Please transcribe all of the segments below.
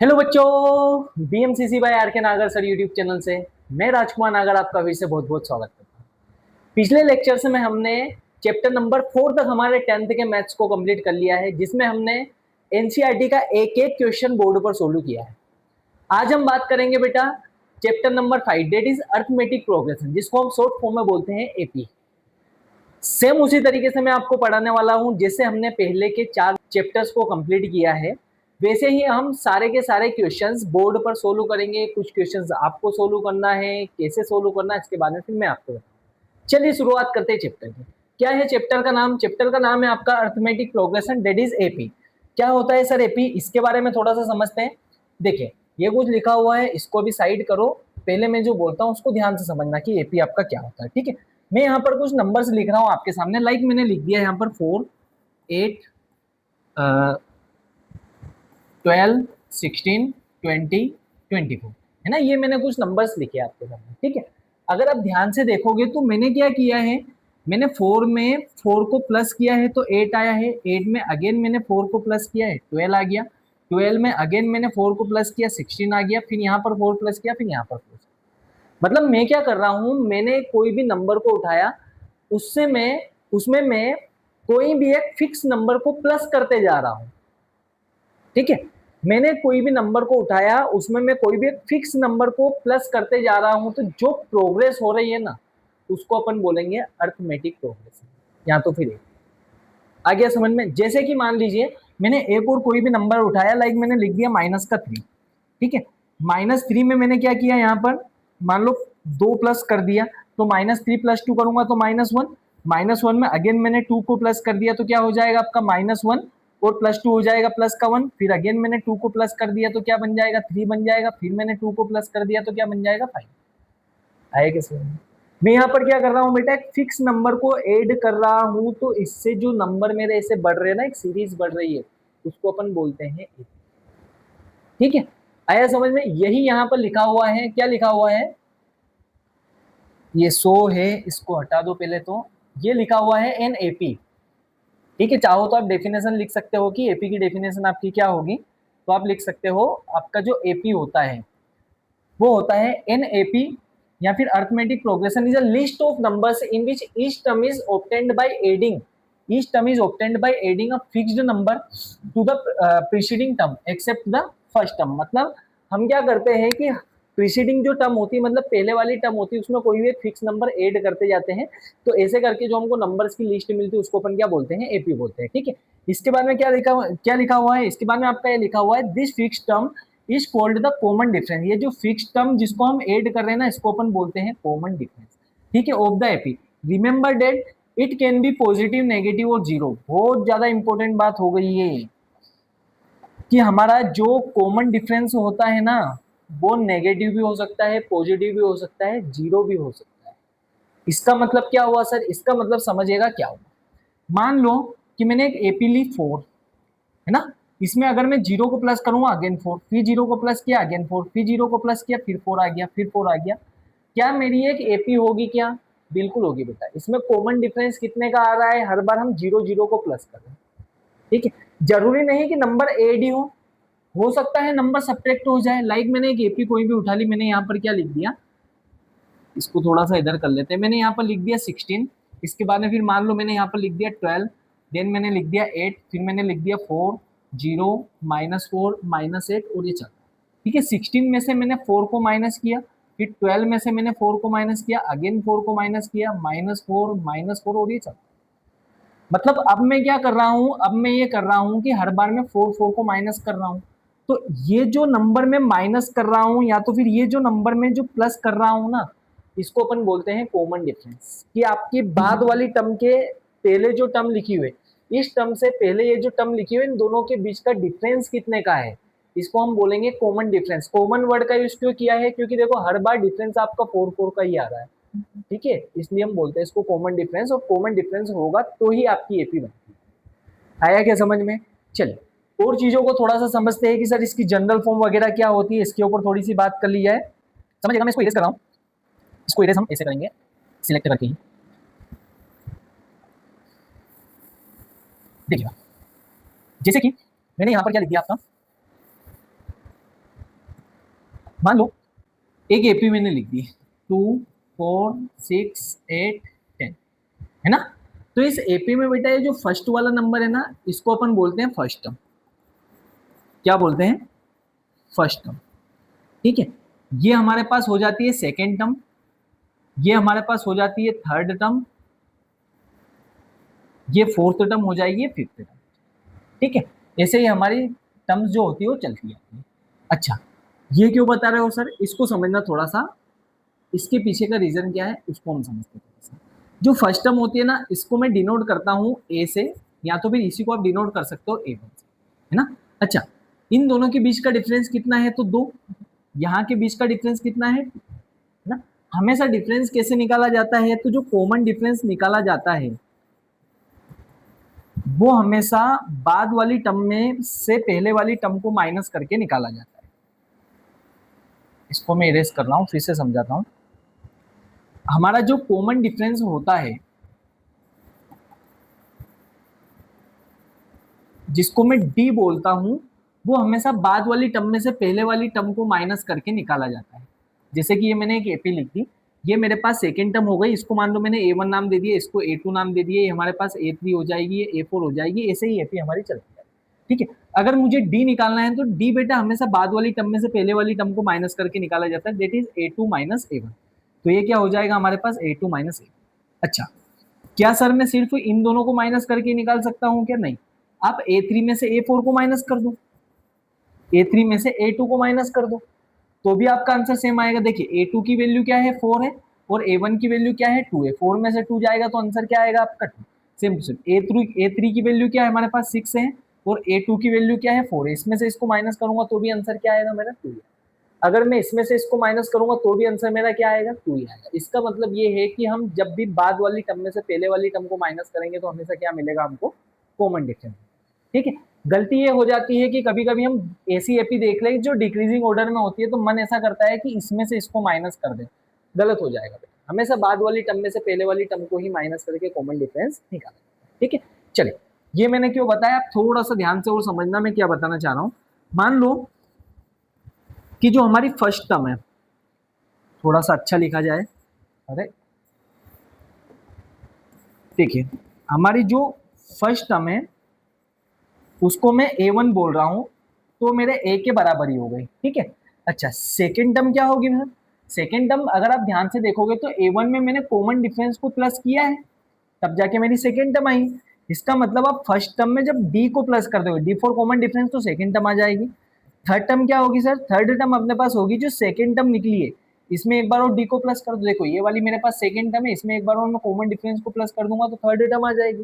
Hello बच्चों, BMCC bye are के नागर सर यूट्यूब चैनल से मैं राजकुमार नागर आपका फिर से बहुत बहुत स्वागत करता हूँ। पिछले लेक्चर में हमने चैप्टर नंबर 4 तक हमारे 10th के मैथ्स को कंप्लीट कर लिया है, जिसमें हमने एनसीईआरटी का एक एक क्वेश्चन बोर्ड पर सोल्व किया है। आज हम बात करेंगे बेटा chapter number 5 that is arithmetic progression, जिसको हम शॉर्ट फॉर्म में बोलते हैं एपी। सेम उसी तरीके से मैं आपको पढ़ाने वाला हूं जैसे हमने पहले के 4 चैप्टर्स को कंप्लीट किया है, वैसे ही हम सारे के सारे क्वेश्चंस बोर्ड पर सोल्व करेंगे। कुछ क्वेश्चंस आपको सोल्व करना है, कैसे सोल्व करना है इसके बारे में फिर मैं आपको बताऊंगा। चलिए शुरुआत करते हैं चैप्टर की। क्या है चैप्टर का नाम? चैप्टर का नाम है आपका arithmetic progression that is AP. क्या होता है सर एपी? इसके बारे में थोड़ा सा समझते हैं। देखिए ये कुछ लिखा हुआ है, इसको भी साइड करो। पहले मैं जो बोलता हूँ उसको ध्यान से समझना कि एपी आपका क्या होता है। ठीक है, मैं यहाँ पर कुछ नंबर्स लिख रहा हूँ आपके सामने। लाइक मैंने लिख दिया यहाँ पर 4, 8, 12, 16, 20, 24 है ना। ये मैंने कुछ नंबर्स लिखे आपके सामने। ठीक है, अगर आप ध्यान से देखोगे तो मैंने क्या किया है, मैंने 4 में 4 को प्लस किया है तो 8 आया है। 8 में अगेन मैंने 4 को प्लस किया है, 12 आ गया। 12 में अगेन मैंने 4 को प्लस किया, 16 आ गया। फिर यहाँ पर 4 प्लस किया, फिर यहाँ पर 4। मतलब मैं क्या कर रहा हूँ, मैंने कोई भी नंबर को उठाया, उसमें मैं कोई भी एक फिक्स नंबर को प्लस करते जा रहा हूँ। ठीक है, मैंने कोई भी नंबर को उठाया, उसमें मैं कोई भी एक फिक्स नंबर को प्लस करते जा रहा हूं, तो जो प्रोग्रेस हो रही है ना उसको अपन बोलेंगे अर्थमेटिक प्रोग्रेस, या तो फिर आ गया समझ में। जैसे कि मान लीजिए मैंने एक और कोई भी नंबर उठाया, लाइक मैंने लिख दिया -3। ठीक है, -3 में मैंने क्या किया, यहाँ पर मान लो 2 प्लस कर दिया, तो -3 + 2 करूंगा तो -1। -1 में अगेन मैंने 2 को प्लस कर दिया तो क्या हो जाएगा आपका -1 और +2 हो जाएगा प्लस का 1। फिर अगेन मैंने 2 को प्लस कर दिया तो क्या बन जाएगा 3 बन जाएगा। फिर मैंने 2 को प्लस कर दिया तो क्या बन जाएगा 5। आएगा समझ में? मैं यहाँ पर क्या कर रहा हूँ बेटा, एक फिक्स नंबर को ऐड कर रहा हूँ, तो इससे जो नंबर मेरे ऐसे बढ़ रहे हैं ना, एक सीरीज बढ़ रही है, उसको अपन बोलते हैं। ठीक है, आया समझ में? यही यहाँ पर लिखा हुआ है। क्या लिखा हुआ है? ये 100 है, इसको हटा दो पहले। तो ये लिखा हुआ है एन एपी। ठीक है, चाहो तो आप डेफिनेशन लिख सकते हो कि एपी की डेफिनेशन आपकी क्या होगी। तो आप लिख सकते हो आपका जो एपी होता है वो होता है एन एपी, या फिर arithmetic progression is a list of numbers in which each term is obtained by adding, each term is obtained by adding a fixed number to the preceding term except the first term. मतलब हम क्या करते हैं कि preceding जो term होती है, मतलब पहले वाली टर्म होती है, उसमें कोई भी एक फिक्स नंबर ऐड करते जाते हैं। तो ऐसे करके जो हमको नंबर्स की लिस्ट मिलती है उसको अपन क्या बोलते हैं, एपी बोलते हैं। ठीक है, इसके बाद में क्या लिखा हुआ है, इसके बाद में आपका ये लिखा हुआ है this fix term is called the common difference. ये जो फिक्स टर्म जिसको हम ऐड कर रहे हैं ना, इसको अपन बोलते हैं कॉमन डिफरेंस। ठीक है, of the AP. Remember that it can be positive, negative और जीरो। बहुत ज्यादा इंपॉर्टेंट बात हो गई है कि हमारा जो कॉमन डिफरेंस होता है ना, वो नेगेटिव भी हो सकता है, पॉजिटिव भी हो सकता है, जीरो भी हो सकता है। इसका मतलब क्या हुआ सर? इसका मतलब समझिएगा क्या हुआ। मान लो कि मैंने एक एपी ली 4, है ना। इसमें अगर मैं 0 को प्लस करूंगा अगेन 4, फिर 0 को प्लस किया अगेन 4, फिर 0 को प्लस किया फिर 4 आ गया, फिर 4 आ गया। क्या मेरी एक एपी होगी क्या? बिल्कुल होगी बेटा। इसमें कॉमन डिफरेंस कितने का आ रहा है? हर बार हम 0 को प्लस कर रहे हैं। ठीक है, जरूरी नहीं कि नंबर एड ही हो सकता है नंबर सब्ट्रैक्ट हो जाए। लाइक मैंने एक एपी कोई भी उठा ली, मैंने यहाँ पर क्या लिख दिया, इसको थोड़ा सा इधर कर लेते हैं। मैंने यहाँ पर लिख दिया 16, इसके बाद में फिर मान लो मैंने यहाँ पर लिख दिया 12, देन मैंने लिख दिया 8, फिर मैंने लिख दिया 4, 0, -4, -8 और ये चल। ठीक है, 16 में से मैंने 4 को माइनस किया, फिर 12 में से मैंने 4 को माइनस किया, अगेन 4 को माइनस किया, -4, -4 और ये चल। मतलब अब मैं क्या कर रहा हूँ, अब मैं ये कर रहा हूँ कि हर बार मैं 4 को माइनस कर रहा हूँ। तो ये जो नंबर में माइनस कर रहा हूँ, या तो फिर ये जो नंबर में जो प्लस कर रहा हूँ ना, इसको अपन बोलते हैं कॉमन डिफरेंस। कि आपकी बाद वाली टर्म के पहले जो टर्म लिखी हुई, इस टर्म से पहले ये जो टर्म लिखी हुई, इन दोनों के बीच का डिफरेंस कितने का है, इसको हम बोलेंगे कॉमन डिफरेंस। कॉमन वर्ड का यूज क्यों किया है? क्योंकि देखो हर बार डिफरेंस आपका 4 का ही आ रहा है। ठीक है, इसलिए हम बोलते हैं इसको कॉमन डिफरेंस, और कॉमन डिफरेंस होगा तो ही आपकी एपी बनती है। आया क्या समझ में? चलिए और चीजों को थोड़ा सा समझते हैं कि सर इसकी जनरल फॉर्म वगैरह क्या होती है, इसके ऊपर थोड़ी सी बात कर ली जाए। समझिएगा, मैं इसको इरेज कर रहा हूँ। इसको इरेज हम ऐसे करेंगे, सिलेक्ट करके ही। देखिएगा, जैसे कि मैंने यहाँ पर क्या लिख दिया आपका, मान लो एक एपी मैंने लिख दी 2 4 6 8 10, है ना। तो इस एपी में बेटा ये जो फर्स्ट वाला नंबर है ना, इसको अपन बोलते हैं फर्स्ट टर्म। क्या बोलते हैं? First term. ठीक है, ये हमारे पास हो जाती है सेकेंड टर्म, ये हमारे पास हो जाती है थर्ड टर्म, ये फोर्थ टर्म हो जाएगी, फिफ्थ टर्म। ठीक है, ऐसे ही हमारी टर्म्स जो होती है वो चलती जाती है। अच्छा, ये क्यों बता रहे हो सर? इसको समझना थोड़ा सा, इसके पीछे का रीजन क्या है उसको हम समझते हैं थोड़ा सा। जो फर्स्ट टर्म होती है ना, इसको मैं डिनोट करता हूँ ए से, या तो फिर इसी को आप डिनोट कर सकते हो ए वन से, है ना। अच्छा, इन दोनों के बीच का डिफरेंस कितना है? तो दो। यहाँ के बीच का डिफरेंस कितना है ना। हमेशा डिफरेंस कैसे निकाला जाता है? तो जो कॉमन डिफरेंस निकाला जाता है वो हमेशा बाद वाली टर्म में से पहले वाली टर्म को माइनस करके निकाला जाता है। इसको मैं इरेज कर रहा हूं, फिर से समझाता हूं। हमारा जो कॉमन डिफरेंस होता है, जिसको मैं डी बोलता हूं, वो हमेशा बाद वाली टर्म में से पहले वाली टर्म को माइनस करके निकाला जाता है। जैसे कि ये मैंने एक एपी लिख दी, ये मेरे पास सेकेंड टर्म हो गई, इसको मान लो मैंने ए वन नाम दे दिया, इसको ए टू नाम दे दिया, ये हमारे पास ए थ्री हो जाएगी, ये ए फोर हो जाएगी, ऐसे ही एपी हमारी चलती है। ठीक है, अगर मुझे डी निकालना है तो डी बेटा हमेशा बाद वाली टर्म में से पहले वाली टर्म को माइनस करके निकाला जाता है, that is a two minus a one. तो ये क्या हो जाएगा हमारे पास? ए टू माइनस ए। अच्छा, क्या सर मैं सिर्फ इन दोनों को माइनस करके निकाल सकता हूँ क्या? नहीं, आप ए थ्री में से ए फोर को माइनस कर दो, ए थ्री में से ए टू को माइनस कर दो, तो भी आपका आंसर सेम आएगा। देखिए, ए टू की वैल्यू क्या है? 4 है, और ए वन की वैल्यू क्या है? 2 है। 4 में से 2 जाएगा तो आंसर क्या आएगा आपका? 2। Same to same. A three की वैल्यू क्या है हमारे पास? 6 है, और ए टू की वैल्यू क्या है? 4 है। इसमें से इसको माइनस करूंगा तो भी आंसर क्या आएगा मेरा? 2। अगर मैं इसमें से इसको माइनस करूंगा तो भी आंसर मेरा क्या आएगा? 2 ही आएगा। इसका मतलब ये है कि हम जब भी बाद वाली टर्म में से पहले वाली टर्म को माइनस करेंगे तो हमेशा क्या मिलेगा हमको? Common difference. ठीक है, गलती ये हो जाती है कि कभी कभी हम ऐसी एपी देख लें जो डिक्रीजिंग ऑर्डर में होती है, तो मन ऐसा करता है कि इसमें से इसको माइनस कर दें, गलत हो जाएगा। हमेशा बाद वाली टर्म में से पहले वाली टर्म को ही माइनस करके कॉमन डिफरेंस निकालें। ठीक है, चलिए, ये मैंने क्यों बताया, आप थोड़ा सा ध्यान से और समझना मैं क्या बताना चाह रहा हूं। मान लो कि जो हमारी फर्स्ट टर्म है, थोड़ा सा अच्छा लिखा जाए, अरे देखिए, हमारी जो फर्स्ट टर्म है उसको मैं ए वन बोल रहा हूं, तो मेरे ए के बराबर ही हो गई। ठीक है, अच्छा, सेकेंड टर्म क्या होगी सर? सेकेंड टर्म अगर आप ध्यान से देखोगे तो ए वन में मैंने कॉमन डिफरेंस को प्लस किया है, तब जाके मेरी सेकेंड टर्म आई। इसका मतलब आप फर्स्ट टर्म में जब डी को प्लस कर दोगे, डी फॉर कॉमन डिफरेंस, तो सेकेंड टर्म आ जाएगी। थर्ड टर्म क्या होगी सर? थर्ड टर्म अपने पास होगी जो सेकेंड टर्म निकली है, इसमें एक बार और डी को प्लस कर दो। देखो, ये वाली मेरे पास सेकेंड टर्म है, इसमें एक बार और मैं कॉमन डिफरेंस को प्लस कर दूंगा तो थर्ड टर्म आ जाएगी।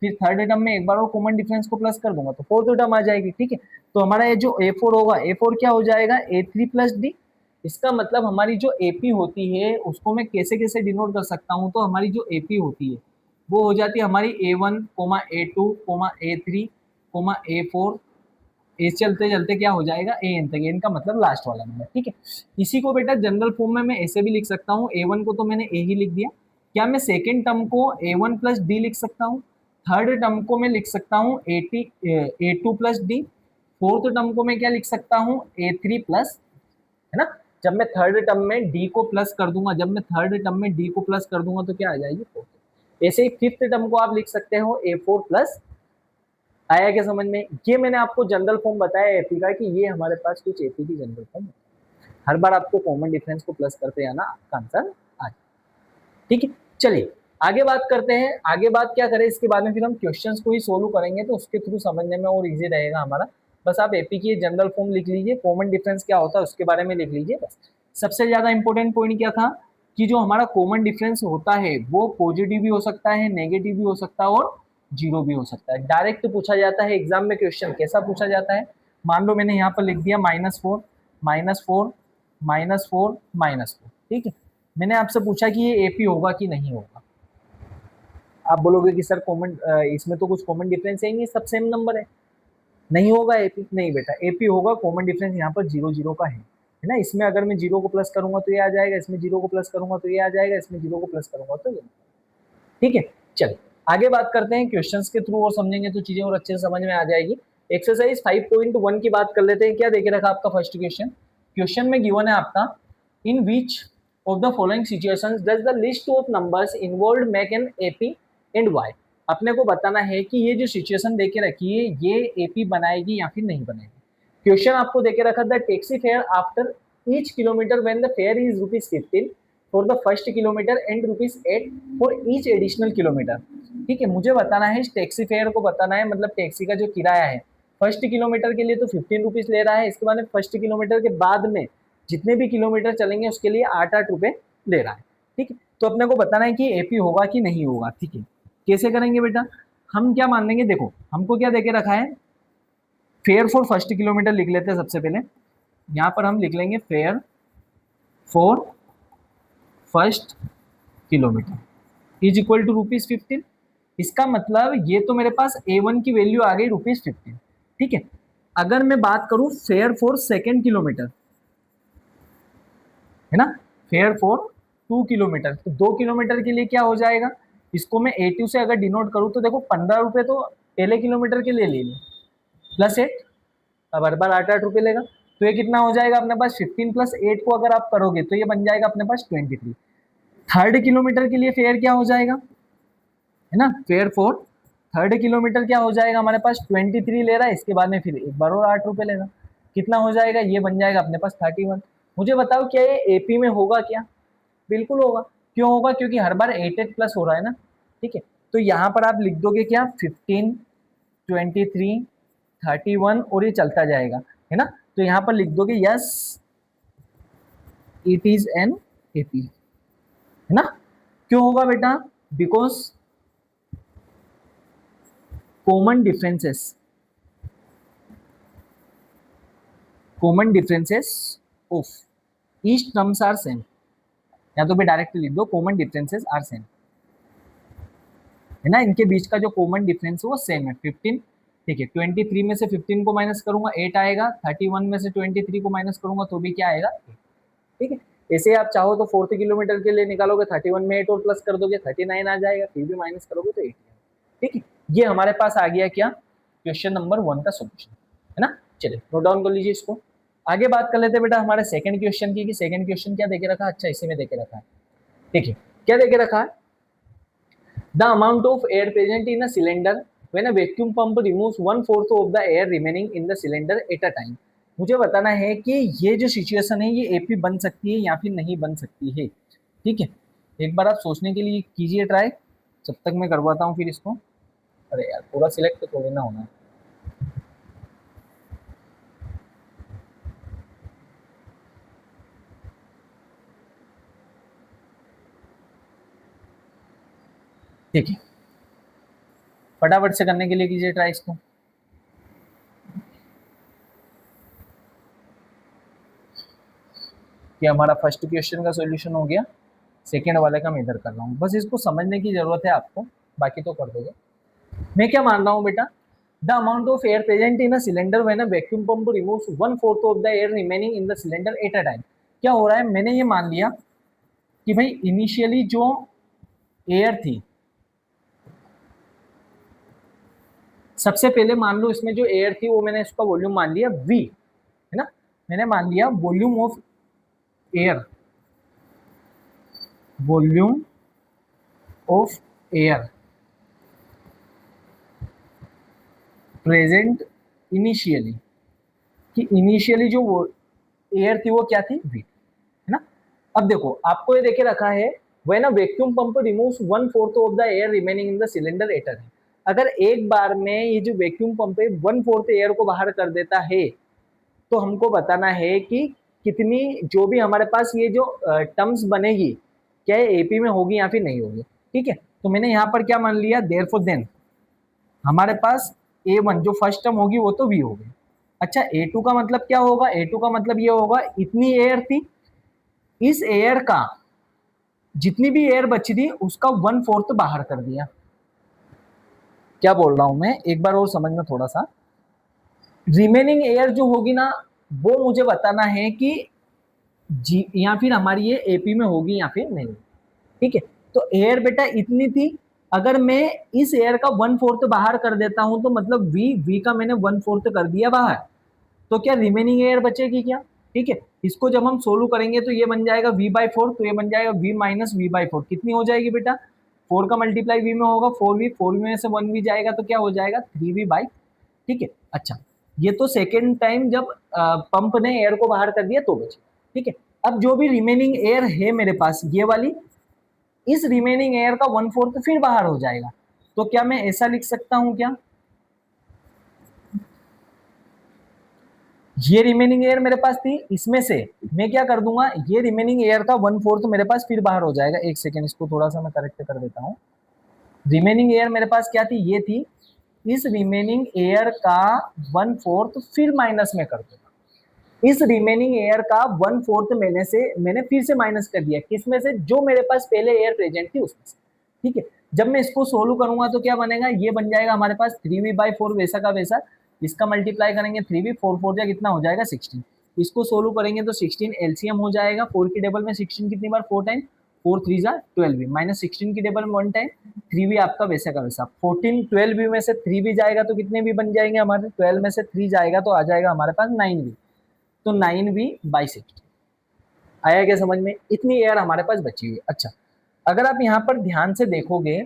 फिर थर्ड टर्म में एक बार और कॉमन डिफरेंस को प्लस कर दूंगा तो फोर्थ टर्म आ जाएगी। ठीक है, तो हमारा ये जो ए फोर होगा, ए फोर क्या हो जाएगा? ए थ्री प्लस डी। इसका मतलब हमारी जो एपी होती है उसको मैं कैसे कैसे डिनोट कर सकता हूँ? तो हमारी जो एपी होती है वो हो जाती है हमारी ए वन कोमा ए टू कोमा ए थ्री कोमा ए फोर, इस चलते चलते क्या हो जाएगा? ए एन तक। एन का मतलब लास्ट वाला नंबर। ठीक है, इसी को बेटा जनरल फॉर्म में मैं ऐसे भी लिख सकता हूँ, ए वन को तो मैंने ए ही लिख दिया, क्या मैं सेकेंड टर्म को ए वन प्लस डी लिख सकता हूँ? थर्ड टर्म को मैं लिख सकता हूँ a two plus d, fourth term को मैं क्या लिख सकता हूँ? ए थ्री प्लस, है ना। जब मैं थर्ड टर्म में डी को प्लस कर दूंगा, जब मैं थर्ड टर्म में डी को प्लस कर दूंगा तो क्या आ जाएगी? फोर्थ। ऐसे ही फिफ्थ टर्म को आप लिख सकते हो ए फोर प्लस। आया क्या समझ में? ये मैंने आपको जनरल फॉर्म बताया एपी का कि ये हमारे पास कुछ एपी की जनरल फॉर्म है। हर बार आपको कॉमन डिफरेंस को प्लस करते जाना, आपका आंसर आ जाए। ठीक है, चलिए आगे बात करते हैं। आगे बात क्या करें इसके बाद में, फिर हम क्वेश्चंस को ही सोल्व करेंगे तो उसके थ्रू समझने में और इजी रहेगा हमारा। बस आप एपी की जनरल फॉर्म लिख लीजिए, कॉमन डिफरेंस क्या होता है उसके बारे में लिख लीजिए बस। सबसे ज्यादा इंपॉर्टेंट पॉइंट क्या था कि जो हमारा कॉमन डिफरेंस होता है वो पॉजिटिव भी हो सकता है, नेगेटिव भी हो सकता है, और जीरो भी हो सकता है। डायरेक्ट पूछा जाता है एग्जाम में क्वेश्चन, कैसा पूछा जाता है? मान लो मैंने यहाँ पर लिख दिया -4 -4 -4 -4। ठीक है, मैंने आपसे पूछा कि ये एपी होगा कि नहीं होगा। आप बोलोगे कि सर कॉमन, इसमें तो कुछ कॉमन डिफरेंस है ही नहीं, सब सेम नंबर है, नहीं होगा एपी। नहीं बेटा, एपी होगा। कॉमन डिफरेंस यहाँ पर 0 0 का है ना। इसमें अगर मैं 0 को प्लस करूंगा तो ये आ जाएगा, इसमें 0 को प्लस करूंगा तो ये आ जाएगा, इसमें 0 को प्लस करूंगा तो ये। ठीक है, चलिए आगे बात करते हैं। क्वेश्चंस के थ्रू और समझेंगे तो चीजें और अच्छे से समझ में आ जाएगी। एक्सरसाइज 5.1 की बात कर लेते हैं। क्या देखे रखा आपका फर्स्ट क्वेश्चन? क्वेश्चन में गिवन है आपका, in which of the following situations does the list of numbers involved make an AP and why. अपने को बताना है कि ये जो सिचुएशन देके रखी है ये एपी बनाएगी या फिर नहीं बनाएगी। क्वेश्चन आपको देके रखा the taxi fare after each kilometre when the fair is ₹15 for the first kilometre and ₹8 for each additional kilometre. ठीक है, मुझे बताना है इस टैक्सी फेयर को बताना है, मतलब टैक्सी का जो किराया है फर्स्ट किलोमीटर के लिए तो ₹15 ले रहा है, इसके बाद में फर्स्ट किलोमीटर के बाद में जितने भी किलोमीटर चलेंगे उसके लिए 8-8 रुपए ले रहा है। ठीक है, तो अपने को बताना है कि एपी होगा कि नहीं होगा। ठीक है, कैसे करेंगे बेटा, हम क्या मान लेंगे, देखो हमको क्या देके रखा है, फेयर फॉर फर्स्ट किलोमीटर लिख लेते हैं सबसे पहले। यहाँ पर हम लिख लेंगे fare for first kilometre is equal to ₹15। इसका मतलब ये तो मेरे पास A1 की वैल्यू आ गई ₹15। ठीक है, अगर मैं बात करूं फेयर फॉर सेकेंड किलोमीटर, है ना, फेयर फॉर 2 किलोमीटर, तो 2 किलोमीटर के लिए क्या हो जाएगा, इसको मैं A2 से अगर डिनोट करूं तो देखो 15 रुपए तो पहले किलोमीटर के लिए ले लें प्लस 8, अब हर बार 8-8 रुपए लेगा, तो ये कितना हो जाएगा अपने पास 15 प्लस 8 को अगर आप करोगे तो ये बन जाएगा अपने पास 23। थर्ड किलोमीटर के लिए फेयर क्या हो जाएगा, है ना, फेयर फॉर थर्ड किलोमीटर क्या हो जाएगा हमारे पास 23 ले रहा है, इसके बाद में फिर एक बार और 8 रुपए लेगा, कितना हो जाएगा, ये बन जाएगा अपने पास 31। मुझे बताओ क्या ये एपी में होगा क्या, बिल्कुल होगा। क्यों होगा, क्योंकि हर बार 8 प्लस हो रहा है ना। ठीक है, तो यहाँ पर आप लिख दोगे क्या 15, 23, 31 और ये चलता जाएगा, है ना, तो यहाँ पर लिख दोगे yes it is an AP, है ना। क्यों होगा बेटा, because common differences of each terms are same, या तो भी डायरेक्ट लिख दो कॉमन डिफरेंसेस आर सेम, है ना, इनके बीच का जो कॉमन डिफरेंस है वो सेम है 15। ठीक है, 23 में से 15 को माइनस करूंगा 8 आएगा, 31 में से 23 को माइनस करूंगा तो भी क्या आएगा 8। ठीक है, ऐसे आप चाहो तो फोर्थ किलोमीटर के लिए निकालोगे 31 में 8 और प्लस कर दोगे 39 आ जाएगा, फिर भी माइनस करोगे तो 8। ठीक है, ये हमारे पास आ गया क्या, क्वेश्चन नंबर 1 का सोल्यूशन, है ना। चलिए नोट डाउन कर लीजिए इसको। आगे बात कर लेते हैं बेटा हमारे सेकंड क्वेश्चन की, कि सेकंड क्वेश्चन क्या देके रखा है, अच्छा इसी में देके रखा है। ठीक है, क्या देके रखा है, the amount of air present in a cylinder when a vacuum pump removes 1/4 of the air remaining in the cylinder at a time. मुझे बताना है कि ये जो सिचुएशन है ये एपी बन सकती है या फिर नहीं बन सकती है। ठीक है, एक बार आप सोचने के लिए कीजिए ट्राई, जब तक मैं करवाता हूँ फिर इसको। अरे यार पूरा सिलेक्ट तो थोड़ी ना होना है। ठीक है, फटाफट से करने के लिए कीजिए ट्राई इसको। कि हमारा फर्स्ट क्वेश्चन का सॉल्यूशन हो गया, सेकेंड वाले का मैं इधर कर रहा हूँ, बस इसको समझने की जरूरत है आपको, बाकी तो कर दोगे। मैं क्या मान रहा हूँ बेटा, the amount of air present in a cylinder when a vacuum pump removes 1/4 of the air remaining in the cylinder at a time. क्या हो रहा है, मैंने ये मान लिया कि भाई इनिशियली जो एयर थी, सबसे पहले मान लो इसमें जो एयर थी वो मैंने इसका वॉल्यूम मान लिया V, है ना, मैंने मान लिया volume of air, volume of air present initially, कि इनिशियली जो एयर थी वो क्या थी V, है ना। अब देखो आपको ये देखे रखा है when a vacuum pump removes 1/4 of the air remaining in the cylinder at a time. अगर एक बार में ये जो वैक्यूम पंप है 1/4 एयर को बाहर कर देता है, तो हमको बताना है कि कितनी, जो भी हमारे पास ये जो टर्म्स बनेगी क्या ये एपी में होगी या फिर नहीं होगी। ठीक है, तो मैंने यहाँ पर क्या मान लिया, देयरफॉर देन हमारे पास A1 जो फर्स्ट टर्म होगी वो तो V होगी। अच्छा A2 का मतलब क्या होगा, A2 का मतलब ये होगा इतनी एयर थी, इस एयर का जितनी भी एयर बची थी उसका 1/4 बाहर कर दिया। क्या बोल रहा हूं मैं, एक बार और समझना थोड़ा सा। रिमेनिंग एयर जो होगी ना वो मुझे बताना है कि जी या फिर हमारी ये एपी में होगी या फिर नहीं। ठीक है, तो एयर बेटा इतनी थी, अगर मैं इस एयर का 1/4 बाहर कर देता हूं तो मतलब वी का मैंने 1/4 कर दिया बाहर, तो क्या रिमेनिंग एयर बचेगी क्या। ठीक है। इसको जब हम सोल्व करेंगे तो ये बन जाएगा v/4, तो ये बन जाएगा v माइनस v/4, कितनी हो जाएगी बेटा, 4 का मल्टीप्लाई v में होगा 4v में से 1v जाएगा तो क्या हो जाएगा 3v/, ठीक है। अच्छा, ये तो सेकेंड टाइम जब पंप ने एयर को बाहर कर दिया तो बचे, ठीक है। अब जो भी रिमेनिंग एयर है मेरे पास ये वाली, इस रिमेनिंग एयर का 1/4 फिर बाहर हो जाएगा, तो क्या मैं ऐसा लिख सकता हूं क्या, ये रिमेनिंग एयर मेरे पास थी, इसमें से मैं क्या कर दूंगा, ये रिमेनिंग एयर का 1/4 मेरे पास फिर बाहर हो जाएगा। एक सेकेंड, इसको थोड़ा सा मैं करेक्ट कर देता हूँ। रिमेनिंग एयर मेरे पास क्या थी, ये थी, इस रिमेनिंग एयर का 1/4 फिर माइनस में कर दूंगा। इस रिमेनिंग एयर का 1/4 मैंने फिर से माइनस कर दिया, किसमें से, जो मेरे पास पहले एयर प्रेजेंट थी उसमें से, ठीक है। जब मैं इसको सोल्व करूंगा तो क्या बनेगा, ये बन जाएगा हमारे पास 3v/4 वैसा का वैसा, इसका मल्टीप्लाई करेंगे 3v, 4 जा कितना हो जाएगा 16, इसको सोल्व करेंगे तो 16 एलसीएम हो जाएगा, 4 की टेबल में 16 कितनी बार 4 टाइम, 4 3 जा 12v, माइनस 16 की टेबल में 1 टाइम, 3v आपका वैसा का वैसा, 14 12v में से 3v जाएगा तो कितने भी बन जाएंगे हमारे, 12 में से 3 जाएगा तो आ जाएगा हमारे पास 9v, तो 9v/16 आया क्या समझ में, इतनी एयर हमारे पास बची हुई। अच्छा, अगर आप यहाँ पर ध्यान से देखोगे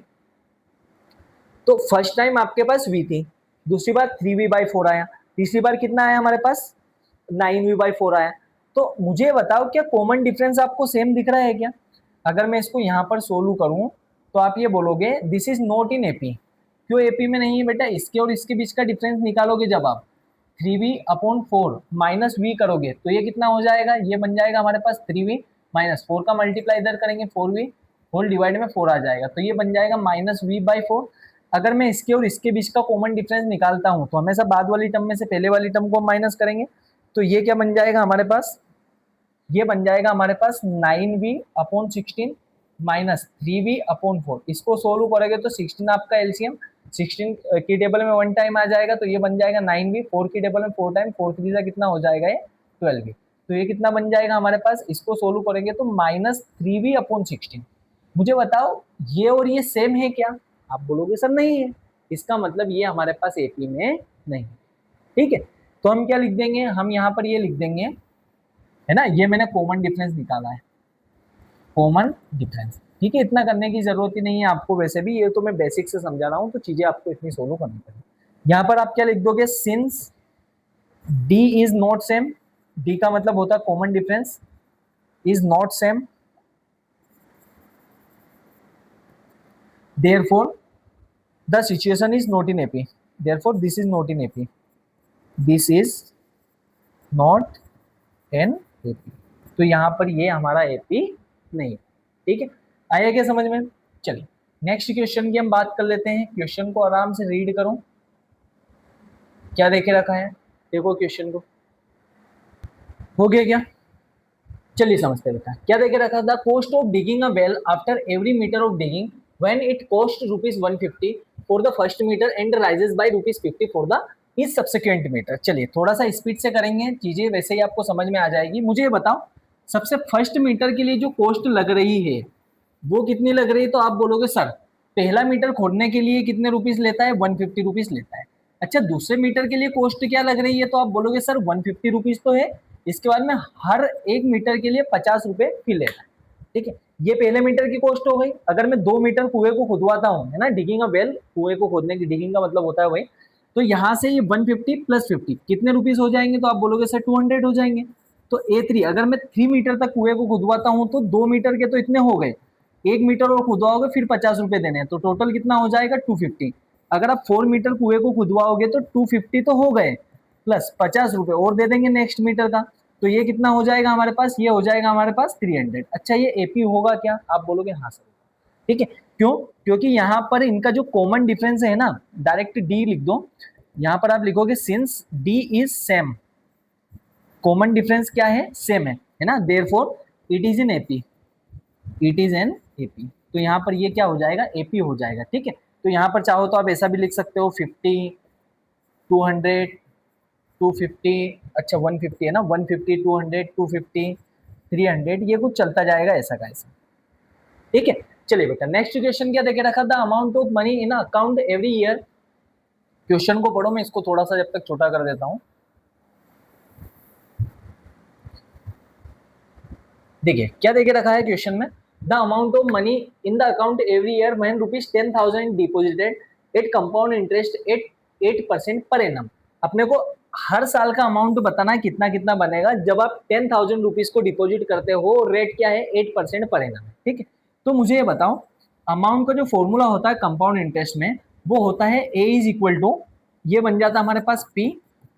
तो फर्स्ट टाइम आपके पास v थी, दूसरी बार 3v/4 आया, तीसरी बार कितना आया हमारे पास 9v/4 आया। तो मुझे बताओ क्या कॉमन डिफरेंस आपको सेम दिख रहा है क्या, अगर मैं इसको यहाँ पर सोल्व करूं तो आप ये बोलोगे this is not in AP, क्यों एपी में नहीं है बेटा, इसके और इसके बीच का डिफरेंस निकालोगे जब आप 3v/4 माइनस वी करोगे तो ये कितना हो जाएगा, ये बन जाएगा हमारे पास 3v माइनस 4 का मल्टीप्लाई इधर करेंगे 4v होल डिवाइड में 4 आ जाएगा, तो ये बन जाएगा -v/4। अगर मैं इसके और इसके बीच का कॉमन डिफरेंस निकालता हूं तो हमेशा बाद वाली टर्म में से पहले वाली टर्म को माइनस करेंगे, तो ये क्या बन जाएगा हमारे पास, ये बन जाएगा हमारे पास 9v/16 माइनस 3v/4, इसको सोल्व करोगे तो 16 आपका एलसीएम, 16 की टेबल में 1 टाइम आ जाएगा तो ये बन जाएगा 9v, 4 की टेबल में 4 टाइम, 4 3 कितना हो जाएगा ये 12v, तो ये कितना बन जाएगा हमारे पास, इसको सोल्व करेंगे तो -3v/16। मुझे बताओ ये और ये सेम है क्या, आप बोलोगे सर नहीं है, इसका मतलब ये हमारे पास एपी में नहीं, ठीक है। तो हम क्या लिख देंगे, हम यहाँ पर ये लिख देंगे, है ना, ये मैंने कॉमन डिफरेंस निकाला है, कॉमन डिफरेंस, ठीक है। इतना करने की जरूरत ही नहीं है आपको, वैसे भी ये तो मैं बेसिक से समझा रहा हूँ तो चीजें आपको इतनी सोल्व करनी पड़ेगी। यहाँ पर आप क्या लिख दोगे, since D is not same, D का मतलब होता है common difference, is not same, therefore the situation is not in AP, therefore this is not in AP, this is not in AP, तो यहाँ पर ये हमारा AP नहीं, ठीक है। आया क्या समझ में, चलिए नेक्स्ट क्वेश्चन की हम बात कर लेते हैं। क्वेश्चन को आराम से रीड करो, क्या देखे रखा है, देखो क्वेश्चन को, हो गया क्या, चलिए समझते हैं क्या देखे रखा था, cost of digging a well after every metre of digging when it cost ₹150 for the first metre and rises by ₹50 for the is subsequent metre. चलिए थोड़ा सा स्पीड से करेंगे, चीजें वैसे ही आपको समझ में आ जाएगी। मुझे बताओ सबसे फर्स्ट मीटर के लिए जो कॉस्ट लग रही है वो कितनी लग रही है, तो आप बोलोगे सर पहला मीटर खोदने के लिए कितने रुपीज लेता है, 150 रुपीज लेता है। अच्छा, दूसरे मीटर के लिए कॉस्ट क्या लग रही है, तो आप बोलोगे सर 150 रुपीज तो है, इसके बाद में हर एक मीटर के लिए 50 रुपए फी लेता है, ठीक है। ये पहले मीटर की कॉस्ट हो गई। अगर मैं 2 मीटर कुएं को खुदवाता हूँ, है ना, डिगिंग अ वेल, कुएं को खोदने की, डिगिंग का मतलब होता है वही, तो यहाँ से ये 150 प्लस 50 कितने रुपीज हो जाएंगे, तो आप बोलोगे सर 200 हो जाएंगे। तो A3 अगर मैं 3 मीटर तक कुएं को खुदवाता हूँ तो 2 मीटर के तो इतने हो गए, 1 मीटर और खुदवाओगे फिर 50 रुपए देने हैं, तो टोटल कितना हो जाएगा 250। अगर आप 4 मीटर कुएं को खुदवाओगे तो 250 तो हो गए, प्लस 50 रुपए और दे देंगे नेक्स्ट मीटर का, तो ये कितना हो जाएगा हमारे पास, ये हो जाएगा हमारे पास 300। अच्छा, ये एपी होगा क्या, आप बोलोगे हाँ सर, ठीक है। क्यों, क्योंकि यहाँ पर इनका जो कॉमन डिफरेंस है ना, डायरेक्ट डी लिख दो, यहाँ पर आप लिखोगे since D is same, common difference क्या है, सेम है ना, therefore it is in AP, it is an AP, तो यहाँ पर ये क्या हो जाएगा, एपी हो जाएगा, ठीक है। तो यहाँ पर चाहो तो आप ऐसा भी लिख सकते हो 50 200 250, अच्छा 150 है ना, 150 200 250 300, ये कुछ चलता जाएगा ऐसा का ऐसा, ठीक है। चलिए बेटा नेक्स्ट क्वेश्चन क्या देके रखा था, amount of money in account every year. Question को पढ़ो, मैं इसको थोड़ा सा जब तक छोटा कर देता हूँ। देखिए क्या देके रखा है क्वेश्चन में, the amount of money in the account every year when ₹10,000 deposited at compound interest at 8% per annum. अपने को हर साल का अमाउंट बताना है कितना कितना बनेगा जब आप 10,000 रुपीज को डिपॉजिट करते हो, रेट क्या है 8% पर एनम, ठीक है। तो मुझे ये बताओ अमाउंट का जो फॉर्मूला होता है कंपाउंड इंटरेस्ट में वो होता है ए इज इक्वल टू, ये बन जाता है हमारे पास P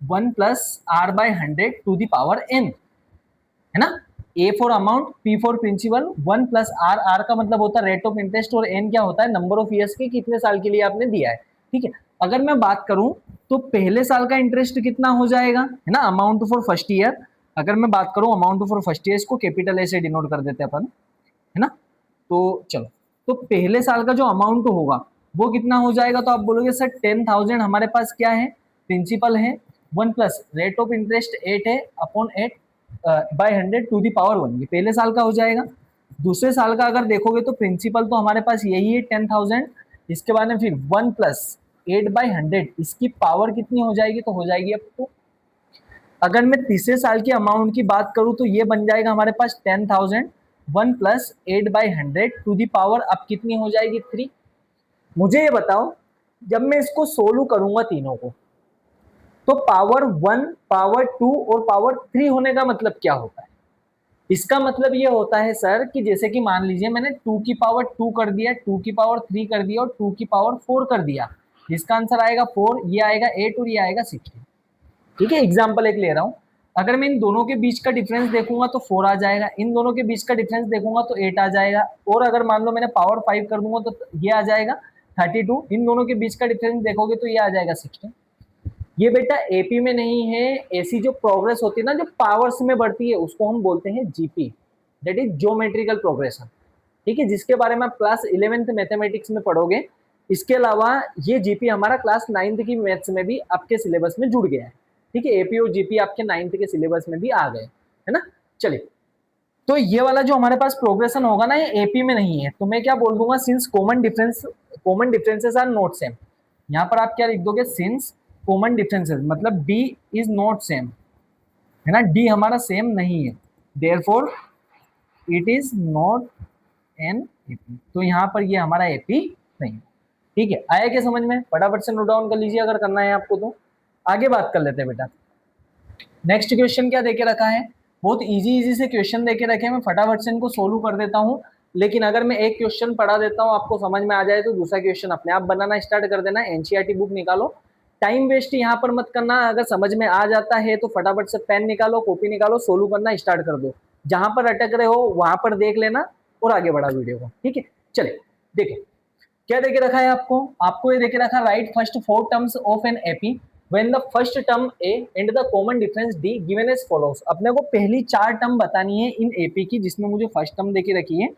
1+r/100 to the power N, है ना। A for amount, P for principal, 1+r, R का मतलब होता है रेट ऑफ इंटरेस्ट और एन क्या होता है नंबर ऑफ ईयर्स के कितने साल के लिए आपने दिया है, ठीक है। अगर मैं बात करूं तो पहले साल का इंटरेस्ट कितना हो जाएगा, है ना, अमाउंट फॉर फर्स्ट ईयर। अगर मैं बात करूं अमाउंट फॉर फर्स्ट ईयर, इसको कैपिटल ए से डिनोट कर देते हैं अपन, है ना। तो चलो, तो पहले साल का जो अमाउंट होगा वो कितना हो जाएगा, तो आप बोलोगे सर 10,000 हमारे पास क्या है, प्रिंसिपल है, 1 प्लस रेट ऑफ इंटरेस्ट 8 है upon 8 by 100 to the power 1, ये पहले साल का हो जाएगा। दूसरे साल का अगर देखोगे तो प्रिंसिपल तो हमारे पास यही है 10,000, इसके बाद में फिर 1+8/100, इसकी पावर कितनी हो जाएगी, तो हो जाएगी अब तो, अगर मैं तीसरे साल की अमाउंट की बात करूं तो ये बन जाएगा हमारे पास 10,000, 1+8/100 टू दी पावर अब कितनी हो जाएगी 3। मुझे ये बताओ जब मैं इसको सोल्व करूंगा तीनों को तो पावर 1, पावर 2 और पावर 3 होने का मतलब क्या होता है, इसका मतलब ये होता है सर कि जैसे कि मान लीजिए मैंने 2 की पावर 2 कर दिया, 2 की पावर 3 कर दिया और 2 की पावर 4 कर दिया, इसका आंसर आएगा 4, ये आएगा 8 और ये आएगा 16, ठीक है। एग्जाम्पल एक ले रहा हूं, अगर मैं इन दोनों के बीच का डिफरेंस देखूंगा तो 4 आ जाएगा, इन दोनों के बीच का डिफरेंस देखूंगा तो 8 आ जाएगा, और अगर मान लो मैंने पावर 5 कर दूंगा तो ये आ जाएगा 32, इन दोनों के बीच का डिफरेंस देखोगे तो ये आ जाएगा 16। ये बेटा एपी में नहीं है, ऐसी जो प्रोग्रेस होती है ना जो पावर्स में बढ़ती है उसको हम बोलते हैं GP, that is geometrical progression, ठीक है, जिसके बारे में आप क्लास 11th मैथमेटिक्स में पढ़ोगे। इसके अलावा ये जीपी हमारा क्लास 9th की मैथ्स में भी आपके सिलेबस में जुड़ गया है, ठीक है, एपी और जीपी आपके 9th के सिलेबस में भी आ गए, है ना। चलिए, तो ये वाला जो हमारे पास प्रोग्रेशन होगा ना ये एपी में नहीं है, तो मैं क्या बोल दूंगा, since common differences are not same, यहाँ पर आप क्या लिख दोगे, सिंस कॉमन डिफरेंसेस मतलब डी इज नॉट सेम, है ना, डी हमारा सेम नहीं है, therefore it is not an AP, तो यहाँ पर ये हमारा एपी नहीं, ठीक है। आया क्या समझ में, फटाफट से नोट डाउन कर लीजिए अगर करना है आपको तो। आगे बात कर लेते हैं बेटा, नेक्स्ट क्वेश्चन क्या देके रखा है, बहुत इजी से क्वेश्चन देके रखे हैं, मैं फटाफट से इनको सोल्व कर देता हूँ, लेकिन अगर मैं एक क्वेश्चन पढ़ा देता हूँ आपको समझ में आ जाए तो दूसरा क्वेश्चन अपने आप बनाना स्टार्ट कर देना, एनसीईआरटी बुक निकालो, टाइम वेस्ट यहाँ पर मत करना, अगर समझ में आ जाता है तो फटाफट से पेन निकालो कॉपी निकालो सोल्व करना स्टार्ट कर दो, जहां पर अटक रहे हो वहां पर देख लेना और आगे बढ़ा वीडियो को, ठीक है। चलिए देखिए क्या देके रखा है आपको, आपको ये देके रखा right first 4 terms of an AP when the first term a and the common difference d given as follows, अपने को पहली 4 टर्म बतानी है इन एपी की जिसमें मुझे फर्स्ट टर्म देके रखी है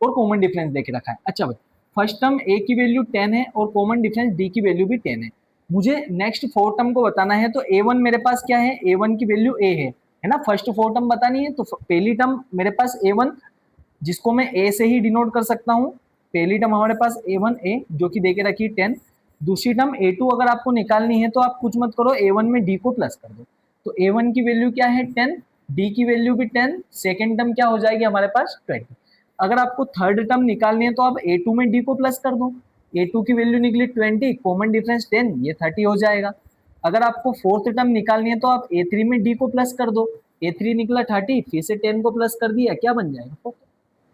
और कॉमन डिफरेंस देके रखा है। अच्छा भाई, फर्स्ट टर्म a की वैल्यू 10 है और कॉमन डिफरेंस d की वैल्यू भी 10 है, मुझे नेक्स्ट 4 टर्म को बताना है, तो a1 मेरे पास क्या है, a1 की वैल्यू a है ना, फर्स्ट 4 टर्म बतानी है, तो पहली टर्म मेरे पास a1 जिसको मैं a से ही डिनोट कर सकता हूँ, पहली टर्म हमारे पास a1 जो कि देके रखी 10, दूसरी टर्म a2 अगर आपको निकालनी है तो आप कुछ मत करो a1 में d को प्लस कर दो, तो a1 की वैल्यू क्या है 10, d की वैल्यू भी 10, सेकेंड टर्म क्या हो जाएगी हमारे पास 20। अगर आपको थर्ड टर्म निकालनी है तो आप a2 में d को प्लस कर दो, a2 की वैल्यू निकली 20, कॉमन डिफरेंस 10, ये 30 हो जाएगा। अगर आपको फोर्थ टर्म निकालनी है तो आप a3 में d को प्लस कर दो, a3 निकला 30, फिर से 10 को प्लस कर दिया, क्या बन जाएगा,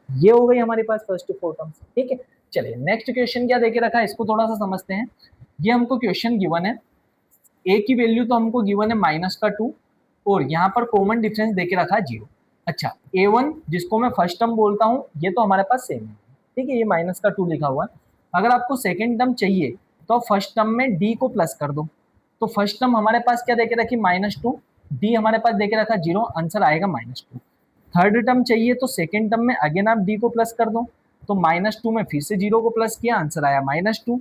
ये हो गई हमारे पास फर्स्ट 4 टर्म्स, ठीक है। चलिए नेक्स्ट क्वेश्चन क्या देके रखा है इसको थोड़ा सा समझते हैं। ये हमको क्वेश्चन गिवन है, ए की वैल्यू तो हमको गिवन है -2 और यहाँ पर कॉमन डिफरेंस देके रखा है 0। अच्छा a1 जिसको मैं फर्स्ट टर्म बोलता हूँ ये तो हमारे पास सेम है, ठीक है, ये -2 लिखा हुआ है। अगर आपको सेकेंड टर्म चाहिए तो आप फर्स्ट टर्म में d को प्लस कर दो, तो फर्स्ट टर्म हमारे पास क्या देके रखी -2, d हमारे पास देके रखा 0, आंसर आएगा -2। थर्ड टर्म चाहिए तो सेकेंड टर्म में अगेन आप d को प्लस कर दो, तो -2 में फिर से 0 को प्लस किया, आंसर आया -2।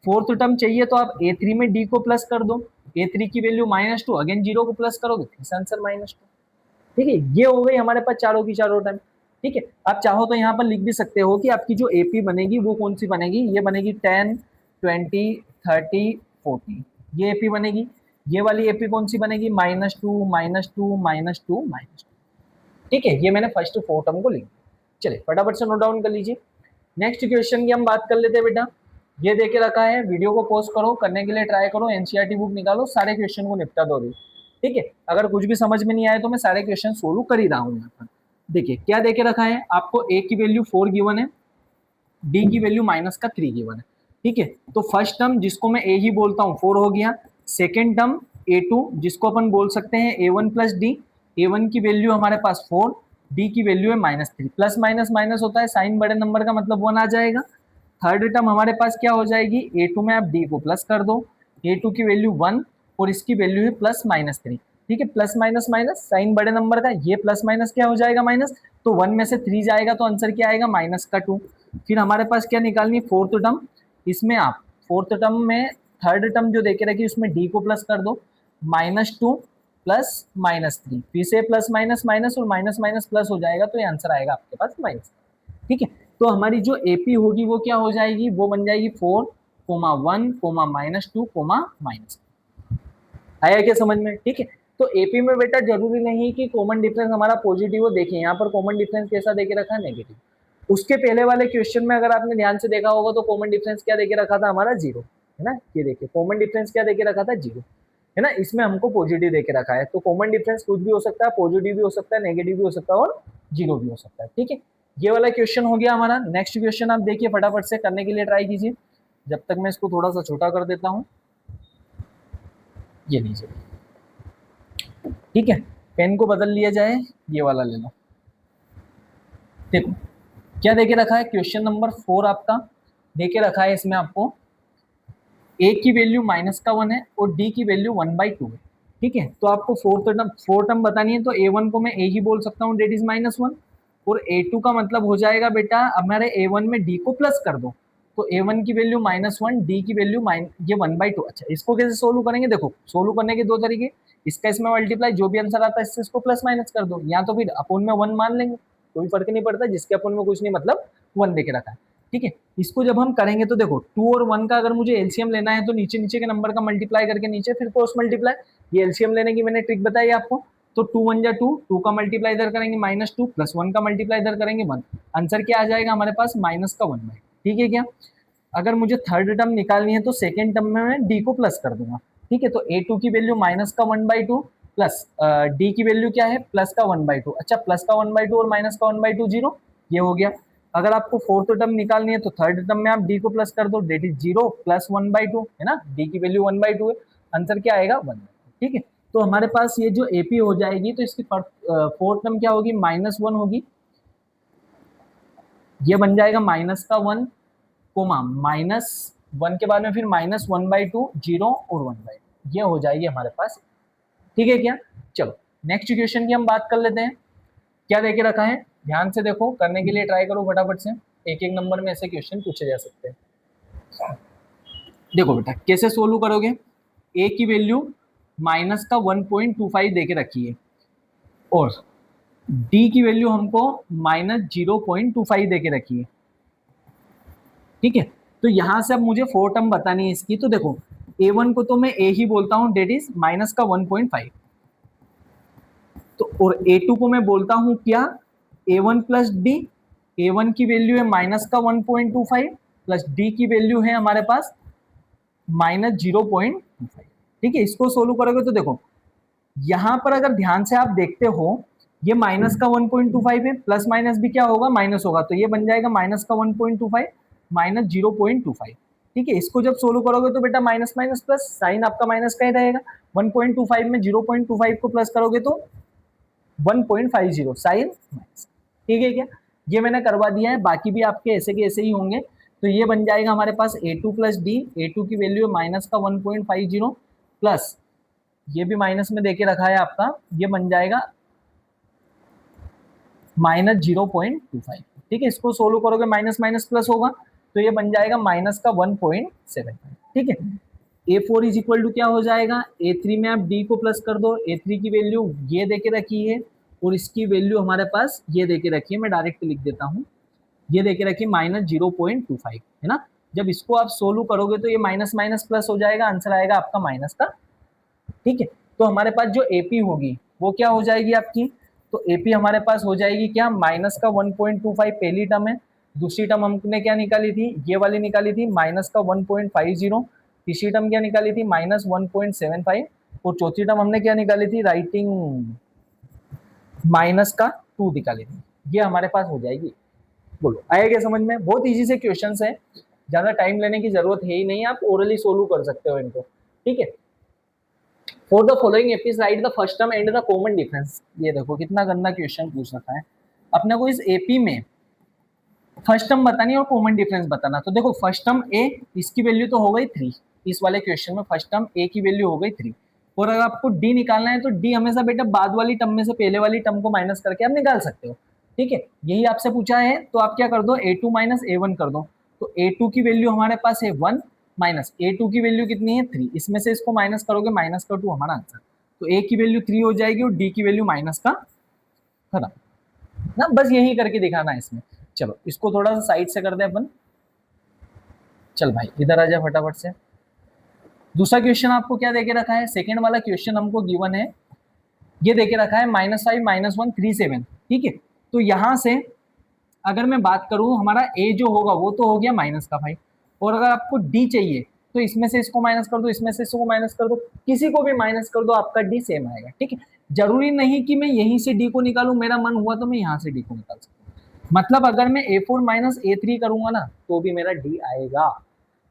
फोर्थ टर्म चाहिए तो आप a3 में d को प्लस कर दो, a3 की वैल्यू -2, अगेन 0 को प्लस करोगे फिर आंसर -2, ठीक है। ये हो गई हमारे पास चारों की चारों टर्म, ठीक है। आप चाहो तो यहाँ पर लिख भी सकते हो कि आपकी जो एपी बनेगी वो कौन सी बनेगी, ये बनेगी 10, 20, 30, 40, ये एपी बनेगी। ये वाली एपी कौन सी बनेगी, -2, -2, -2, -2, -2, ठीक है, ये मैंने फर्स्ट 4 टर्म को लिख दिया। चलिए फटाफट से नोट डाउन कर लीजिए। नेक्स्ट क्वेश्चन की हम बात कर लेते हैं बेटा। ये देके रखा है, वीडियो को पॉज करो, करने के लिए ट्राई करो, एनसीईआरटी बुक निकालो, सारे क्वेश्चन को निपटा दो। ठीक है, अगर कुछ भी समझ में नहीं आए तो मैं सारे क्वेश्चन सोल्व कर ही रहा हूँ यहाँ पर। देखिए क्या देके रखा है आपको, ए की वैल्यू 4 गिवन है, डी की वैल्यू -3 गिवन है। ठीक है, तो फर्स्ट टर्म जिसको मैं ए ही बोलता हूँ 4 हो गया। सेकेंड टर्म A2 जिसको अपन बोल सकते हैं A1 प्लस डी। A1 की वैल्यू हमारे पास 4, डी की वैल्यू है -3। प्लस माइनस माइनस होता है, साइन बड़े नंबर का मतलब 1 आ जाएगा। थर्ड टर्म हमारे पास क्या हो जाएगी, A2 में आप डी को प्लस कर दो, A2 की वैल्यू 1 और इसकी वैल्यू है +-3। ठीक है, प्लस माइनस माइनस, साइन बड़े नंबर का, ये प्लस माइनस क्या हो जाएगा माइनस, तो 1 में से 3 जाएगा तो आंसर क्या आएगा -2। फिर हमारे पास क्या निकालनी है, फोर्थ टर्म। इसमें आप फोर्थ टर्म में थर्ड टर्म जो देके रखी उसमें डी को प्लस कर दो, -2 प्लस -3, फिर से प्लस माइनस माइनस और माइनस माइनस प्लस हो जाएगा तो ये आंसर आएगा आपके पास माइनस। ठीक है, तो हमारी जो एपी होगी वो क्या हो जाएगी, वो बन जाएगी 4, -1, -2, -। आया क्या समझ में? ठीक है, तो एपी में बेटा जरूरी नहीं कि कॉमन डिफरेंस हमारा पॉजिटिव हो। देखिए यहाँ पर कॉमन डिफरेंस कैसा देके रखा है, नेगेटिव। उसके पहले वाले क्वेश्चन में अगर आपने ध्यान से देखा होगा तो कॉमन डिफरेंस क्या देके रखा था हमारा, 0, है ना। ये देखिए कॉमन डिफरेंस क्या देके रखा था, 0, है ना। इसमें हमको पॉजिटिव देके रखा है, तो कॉमन डिफरेंस कुछ भी हो सकता है, पॉजिटिव भी हो सकता है, नेगेटिव भी हो सकता है और 0 भी हो सकता है। ठीक है, ये वाला क्वेश्चन हो गया हमारा। नेक्स्ट क्वेश्चन आप देखिए फटाफट से करने के लिए ट्राई कीजिए। जब तक मैं इसको थोड़ा सा छोटा कर देता हूँ, ये लीजिए। ठीक है, पेन को बदल लिया जाए, ये वाला ले लो। देखो क्या देके रखा है, क्वेश्चन नंबर 4 आपका देके रखा है। इसमें आपको ए की वैल्यू -1 है और डी की वैल्यू 1/2 है। ठीक है, तो आपको फोर टर्म बतानी है, तो A1 को मैं ए ही बोल सकता हूँ, डेट इज -1, और A2 का मतलब हो जाएगा बेटा हमारे A1 में डी को प्लस कर दो, तो A1 की वैल्यू -1, डी की वैल्यू ये 1/2। अच्छा, इसको कैसे सोल्व करेंगे, देखो सोल्व करने के दो तरीके, इसका इसमें मल्टीप्लाई, जो भी आंसर आता है इससे इसको प्लस माइनस कर दो, या तो फिर अपोन में 1 मान लेंगे, कोई फर्क नहीं पड़ता, जिसके अपोन में कुछ नहीं, मतलब 1 देके रखा है। ठीक है, इसको जब हम करेंगे तो देखो 2 और 1 का अगर मुझे एलसीएम लेना है तो नीचे नीचे के नंबर का मल्टीप्लाई करके नीचे फिर क्रॉस मल्टीप्लाई, ये एलसीएम लेने की मैंने ट्रिक बताई आपको। तो 2 1 जा 2, 2 का मल्टीप्लाई इधर करेंगे -2 प्लस 1 का मल्टीप्लाई इधर करेंगे 1, आंसर क्या आ जाएगा हमारे पास -1/। ठीक है क्या, अगर मुझे थर्ड टर्म निकालनी है तो सेकेंड टर्म में मैं डी को प्लस कर दूंगा। ठीक है, तो A2 की वैल्यू -1/2 प्लस डी की वैल्यू क्या है, +1/2। अच्छा, +1/2 और -1/2 0, ये हो गया। अगर आपको फोर्थ टर्म निकालनी है तो थर्ड टर्म में आप डी को प्लस कर दो, डेट इज 0 प्लस 1/2, है ना, डी की वैल्यू 1/2 है, आंसर क्या आएगा 1। ठीक है, तो हमारे पास ये जो एपी हो जाएगी तो इसकी फोर्थ टर्म क्या होगी, -1 होगी, ये बन जाएगा -1, -1 के बाद में फिर -1/2, 0 और 1/2, ये हो जाएगी हमारे पास। ठीक है क्या, चलो नेक्स्ट क्वेश्चन की हम बात कर लेते हैं। क्या देके रखा है, ध्यान से देखो, करने के लिए ट्राई करो फटाफट से, एक एक नंबर में ऐसे क्वेश्चन पूछे जा सकते हैं। देखो बेटा कैसे सोल्व करोगे, ए की वैल्यू -1.25 देके रखी है और डी की वैल्यू हमको -0.25 देके रखी है। ठीक है, तो यहां से अब मुझे 4 टर्म बतानी है इसकी, तो देखो A1 को तो मैं ए ही बोलता हूं, डेट इज -1.5, तो और A2 को मैं बोलता हूं क्या, A1 प्लस डी। A1 की वैल्यू है -1.25 प्लस डी की वैल्यू है हमारे पास -0.25। ठीक है, इसको सोल्व करोगे तो देखो यहां पर अगर ध्यान से आप देखते हो, ये -1.25 है, प्लस माइनस भी क्या होगा, माइनस होगा, तो ये बन जाएगा -1.25 -0.25। ठीक है, इसको जब सोल्व करोगे तो बेटा माइनस माइनस प्लस, साइन आपका माइनस का ही रहेगा। 1.25 में 0.25 को प्लस करोगे तो 1.50 साइन माइनस। ठीक है क्या, ये मैंने करवा दिया है, बाकी भी आपके ऐसे के ऐसे ही होंगे। तो ये बन जाएगा हमारे पास A2 प्लस डी, A2 की वैल्यू है -1.50 प्लस ये भी माइनस में देके रखा है आपका, ये बन जाएगा -0.25। ठीक है, इसको सोल्व करोगे माइनस माइनस प्लस होगा, तो ये बन जाएगा -1.75। ठीक है, A4 इज इक्वल टू क्या हो जाएगा, A3 में आप D को प्लस कर दो, A3 की वैल्यू ये देके रखी है और इसकी वैल्यू हमारे पास ये देके रखी है, मैं डायरेक्ट लिख देता हूँ, ये देके रखी -0.25, है ना। जब इसको आप सोल्व करोगे तो ये माइनस माइनस प्लस हो जाएगा, आंसर आएगा आपका माइनस का। ठीक है, तो हमारे पास जो एपी होगी वो क्या हो जाएगी आपकी, तो एपी हमारे पास हो जाएगी क्या, माइनस का 1.25 पहली टर्म है, दूसरी टर्म हमने क्या निकाली थी, ये वाली निकाली थी माइनस का 1.50, तीसरी टर्म क्या निकाली थी माइनस 1.75, और चौथी टर्म हमने क्या निकाली थी, राइटिंग माइनस का 2 निकाली थी। ये हमारे पास हो जाएगी। बोलो आया क्या समझ में? बहुत इजी से क्वेश्चंस है, ज्यादा टाइम लेने की जरूरत है ही नहीं, आप ओरली सोल्व कर सकते हो इनको, ठीक है। For the following APs right the first term and the common difference. ये देखो कितना गंदा क्वेश्चन पूछ रखा है अपने को, इस एपी में फर्स्ट टर्म बतानी और कॉमन डिफरेंस बताना। तो देखो फर्स्ट टर्म ए, इसकी वैल्यू तो हो गई 3, इस वाले क्वेश्चन में फर्स्ट टर्म ए की वैल्यू हो गई 3, और अगर आपको डी निकालना है तो डी हमेशा बेटा बाद वाली टर्म में से पहले वाली टर्म को माइनस करके आप निकाल सकते हो, ठीक है। यही आपसे पूछा है तो आप क्या कर दो, a2 माइनस a1 कर दो। तो a2 की वैल्यू हमारे पास है 1, माइनस a2 की वैल्यू कितनी है 3, इसमें से इसको माइनस करोगे माइनस का 2 हमारा आंसर। तो a की वैल्यू 3 हो जाएगी और d की वैल्यू माइनस का, खत्म ना, बस यही करके दिखाना है इसमें। चलो इसको थोड़ा सा साइड से कर दे अपन, चल भाई इधर आ जा फटाफट से। दूसरा क्वेश्चन आपको क्या देके रखा है, सेकेंड वाला क्वेश्चन हमको गिवन है, ये देके रखा है -5 -1 3 7, ठीक है। तो यहां से अगर मैं बात करूं हमारा ए जो होगा वो तो हो गया माइनस का भाई, और अगर आपको डी चाहिए तो इसमें से इसको माइनस कर दो, इसमें से इसको माइनस कर दो, किसी को भी माइनस कर दो, आपका डी सेम आएगा, ठीक है। जरूरी नहीं कि मैं यहीं से डी को निकालूं, मेरा मन हुआ तो मैं यहाँ से डी को निकाल सकता हूँ। मतलब अगर मैं A4 माइनस A3 करूंगा ना तो भी मेरा डी आएगा,